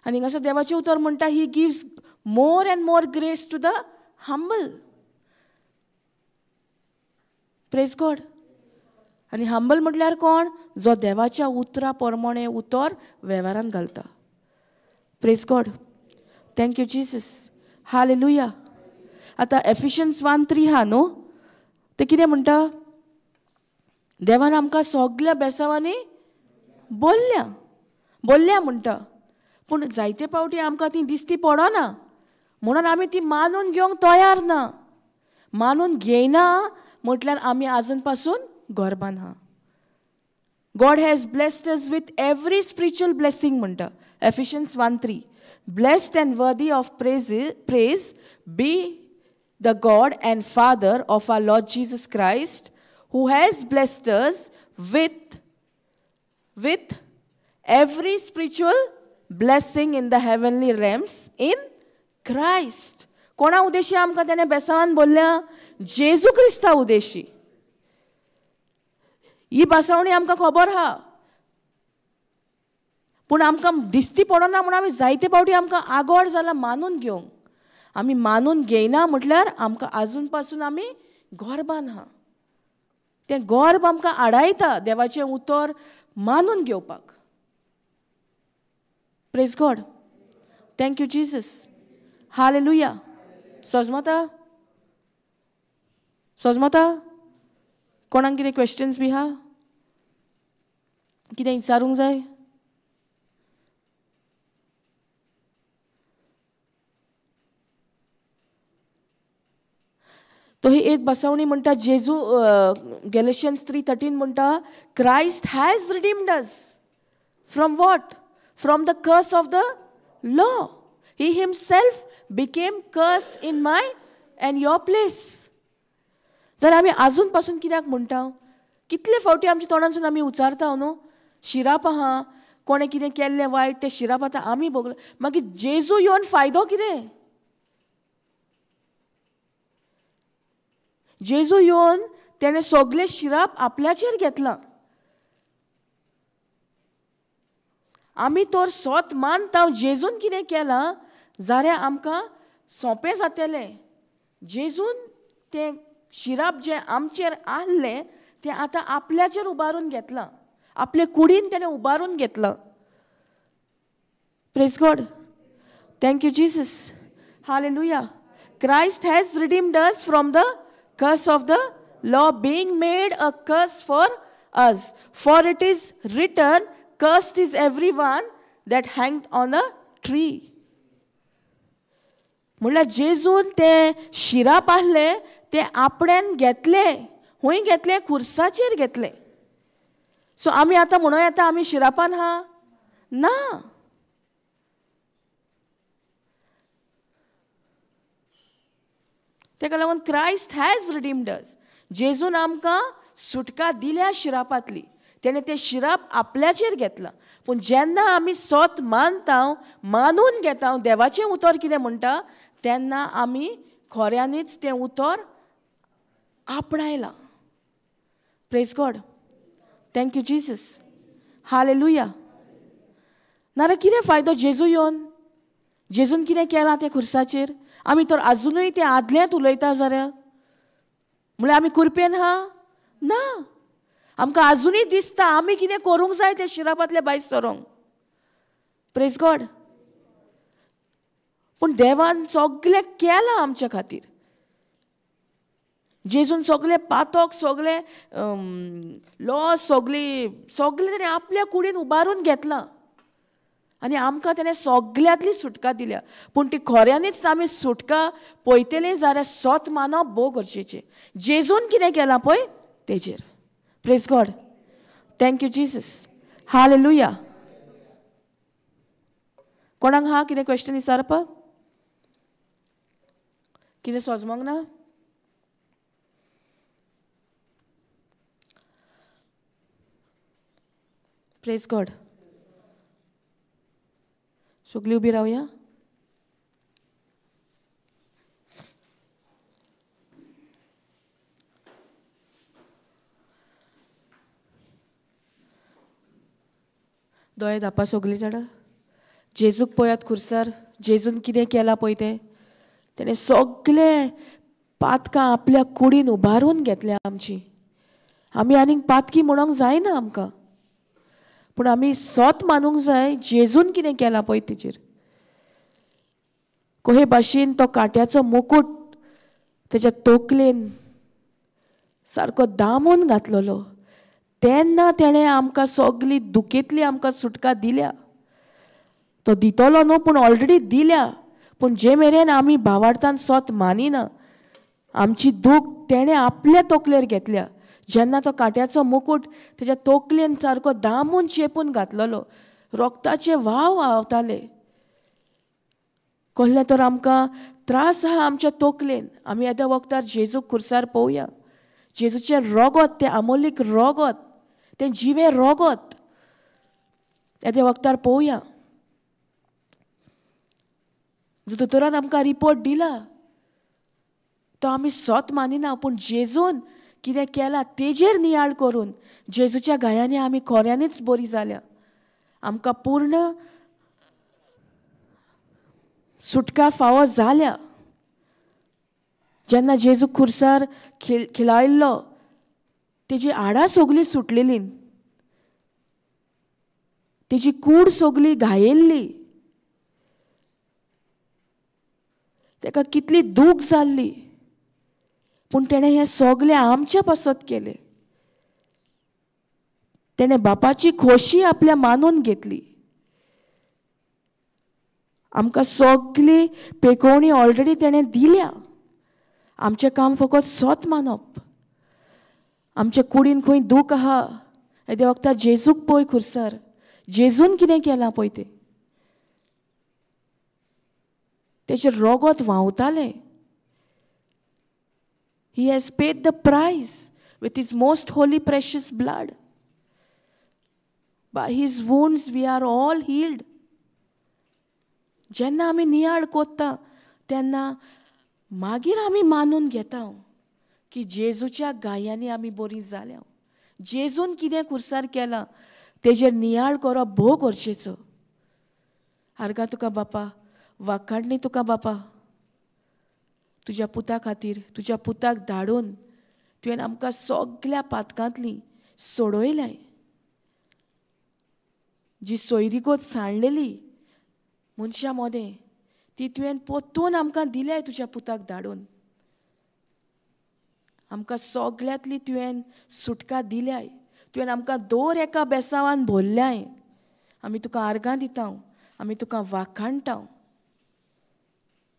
आनी हिंगासर देवाचें उतर म्हणटा he gives more and more grace to the humble. Praise God. आनी हंबल म्हटल्यार कोण? जो देवाच्या उतरा प्रमाणे उतर वेव्हारान घालता. Praise God. Thank you Jesus. Hallelujah. आतां एफिशियन्स 1:3 हा न्हू, ते कितें म्हणटा? देवान आमकां सगळ्या बेसांवांनी बोल्ल्या म्हणटा, पूण जायते पावटी आमकां ती दिश्टी पडना, म्हणून आमी ती मानून घेवंक तयार ना. मानून घेयना म्हटल्यार आमी आजून पासून गोरबान आहा. God has blessed us with every spiritual blessing म्हणटा Ephesians 1:3. Blessed and worthy of praise be the God and Father of our Lord Jesus Christ, who has blessed us with every spiritual blessing in the heavenly realms in Christ. कोणा उद्देशी आमकां त्याने बेसावान बोलल्या? जेजू Crysta उद्देशी. ही बासावणी आमकां खबर आहा, पूण आमकां दिश्टी पडना म्हणून आमी जायते पावटी आमकां आगोड जाला मानून घेवंक. आमी मानून घेयना म्हटल्यार आमकां आजून पासून आमी गोरबान आहा. तें गर्ब आमकां आडायता देवाचें उतर मानून घेवपाक. Praise God. Thank you Jesus. Hallelujah. सोजमता? कोणाक कितें क्वेश्चन्स बी आहा? कितें विचारूंक जाय? तो ही एक बसवणी म्हणटा जेजू गॅलेशियन्स 3:13 म्हणटा Christ has redeemed us from what? From the curse of the law. He himself became curse in my and your place. जाल्यार आमी आजून पासून कित्याक म्हणटा? कितले फावटी आमच्या तोंडांसून आमी उचारता न्हू, शिराप आहा, कोणें कितें केल्लें वायट तें शिराप आतां आमी भोगलें. मागीर जेजू येवन फायदो कितें? जेजू येवन तेणें सगळे शिराप आपल्याचेर घेतला. आमी तर सोत मानता जेजून कितें केलां जाल्यार आमकां सोंपें जातलें. जेजून तें शिराप जें आमचेर आहलें तें आतां आपल्याचेर उबारून घेतलां. आपले कुडीन तेणें उबारून घेतलां. Praise God. Thank you Jesus. Hallelujah. Christ has redeemed us from the curse of the law, being made a curse for us. For it is written, cursed is everyone that hanged on a tree. म्हणल्यार जेजून ते शिराप आहले ते आपल्यान घेतले. हूंय घेतले? खुर्साचेर घेतले. सो आमी आतां म्हणूं येता आमी शिरापान आहा? ना. तेका लागून क्राइस्ट हॅज रिडीम्ड अस. जेजून आमकां सुटका दिल्या शिरापांतली. तेणें तें शिराप आपल्याचेर घेतलां. पूण जेन्ना आमी सोत मानता, मानून घेता देवाचें उतर कितें म्हणटा, तेन्ना आमी खऱ्यांनीच तें उतर आपणायलां. Praise God. Thank you Jesus. Hallelujah. नाल्यार कितें फायदो जेजू येवन? जेजून कितें केलां तें खुर्साचेर? आमी तर आजुनूय तें आदलेंत उलयता जाल्यार म्हळ्यार आमी कुरपेन आहा? ना. आमकां आजुनूय दिसता आमी कितें करूंक जाय तें शिरापांतले भायर सरोंक. Praise God. पूण देवान सगळें केलां आमच्या खातीर. जेजून सगळें पातक, सगळें लॉस, सगळें ताणें आपल्या कुडीन उबारून घेतलां. आनी आमकां तेणें सगळ्यांतली सुटका दिल्या. पूण ती खऱ्यांनीच आमी सुटका पळयतलीं जाल्यार सोत मानप भोव गरजेचें. जेजून कितें केलां पळय तेजेर. Praise God. Thank you Jesus. Hallelujah. कोणाक हा कितें क्वेश्चन विचारपाक? कितें सोजमोंक ना? Praise God. सगळीं उबी रावया. दोळे धापा सगळीं जाणां. जेजूक पळयात खुर्सार, जेजून कितें केलां पळय तें. तेणें सगळे पातकां आपल्या कुडीन उबारून घेतल्या आमची. आमी आनीक पातकी म्हणूंक जायना आमकां, पूण आमी सोत मानूंक जाय जेजून कितें केलां पळय तेजेर. कोहे भाशेन तो काट्याचो मुकूट तेज्या तोकलेन सारको दामून घातलेलो, तेन्ना तेणें आमकां सगळी दुखेंतली आमकां सुटका दिल्या. तो दितलो न्हू, पूण ऑलरेडी दिल्या. पूण जे मेरेन आमी भावार्थान सोत मानिना, आमची दूख तेणें आपल्या तोकलेर घेतल्या. जेन्ना तो काट्याचो मुकूट तेज्या तोकलेन सारको दामून चेपून घातलेलो, रोगताचे व्हाव व्हांवताले. कहलें तर आमकां त्रास आहा आमच्या तोकलेन. आमी येद्या वखदार जेजूक खुर्सार पळोवया. जेजूचें रोगत, तें आमोलीक रोगत, तें जिवें रोगत येद्या वखदार पळोवया. जो दोतोरान आमकां रिपोर्ट दिला तो आमी सोत मानिना, पूण जेजून कितें केलां तेजेर नियाळ करून जेजूच्या गायांनी आमी खऱ्यांनीच बरी जाल्या. आमकां पूर्ण सुटका फावो जाल्या. जेन्ना जेजू खुर्सार खिळायल्लो तेजी हाडां सगळीं सुटलेलीं, तेजी कूड सगळी घायेल्ली, तेका कितली दूख जाल्ली, पूण तेणें हें सगळें आमच्या पासत केलें. तेणें बापाची खोशी आपल्या मानून घेतली. आमकां सगळी पेकोवणी ऑलरेडी तेणें दिल्या. आमचें काम फकत सोत मानप. आमच्या कुडीन खंय दूख आहा येद्या वखदार जेजूक पळय खुर्सार, जेजून कितें केलां पळय तें. तेजें रोगत व्हांवतालें. He has paid the price with his most holy precious blood. By his wounds we are all healed. जेन्ना आमी नियाळ कोत्ता तेन्ना मागीर आमी मानून घेता की जेजूच्या गायांनी आमी बरीं जाल्या. जेजून कितें खुर्सार केलां तेजेर नियाळ करप भोव गरजेचो. आर्गा तुका बापा, वाखाणणी तुका बापा, तुज्या पुता खातीर, तुज्या पुताक धाडून तुवें आमकां सगळ्या पातकांतलीं सोडयलें. जी सोयरीगत सांडलेली मनशां मोदें ती तुवें पोत्तून आमकां दिल्या तुज्या पुताक धाडून. आमकां सगळ्यांतली तुवें सुटका दिल्या. तुवें आमकां दर एका बेसांवान भरल्याय. आमी तुका आर्गां दिता, आमी तुका वाखाणटा.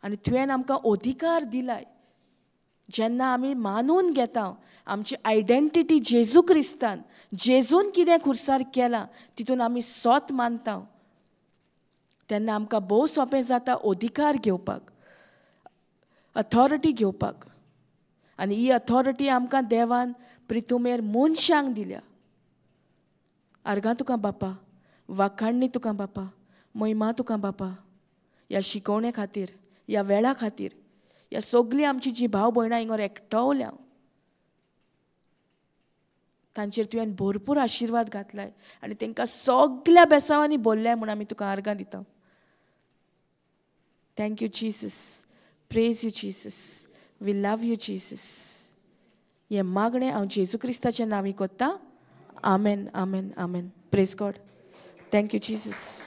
आनी तुवें आमकां अधिकार दिलाय. जेन्ना आमी मानून घेता आमची आयडेंटिटी जेजू क्रिस्तान, जेजून कितें खुर्सार केलां तितून आमी सोत मानता, तेन्ना आमकां भोव सोंपें जाता अधिकार घेवपाक, अथॉरिटी घेवपाक. आनी ही अथॉरिटी आमकां देवान प्रितुमेर मनशांक दिल्या. आर्गां तुका बापा, वाखाणणी तुका बापा, महिमा तुका बापा, ह्या शिकोवणे खातीर, ह्या वेळा खातीर, ह्या सगळीं आमची जीं भाव भयणां हिंगर एकठावल्या तांचेर तुवें भरपूर आशिर्वाद घातलाय आनी तांकां सगळ्या बेसांवांनी भरल्याय म्हूण आमी तुका आर्गां दिता. Thank you Jesus, praise you Jesus, we love you Jesus. हें मागणें हांव जेजू क्रिस्ताच्या नांवी कोत्ता. Amen, amen, amen. Praise God. Thank you Jesus.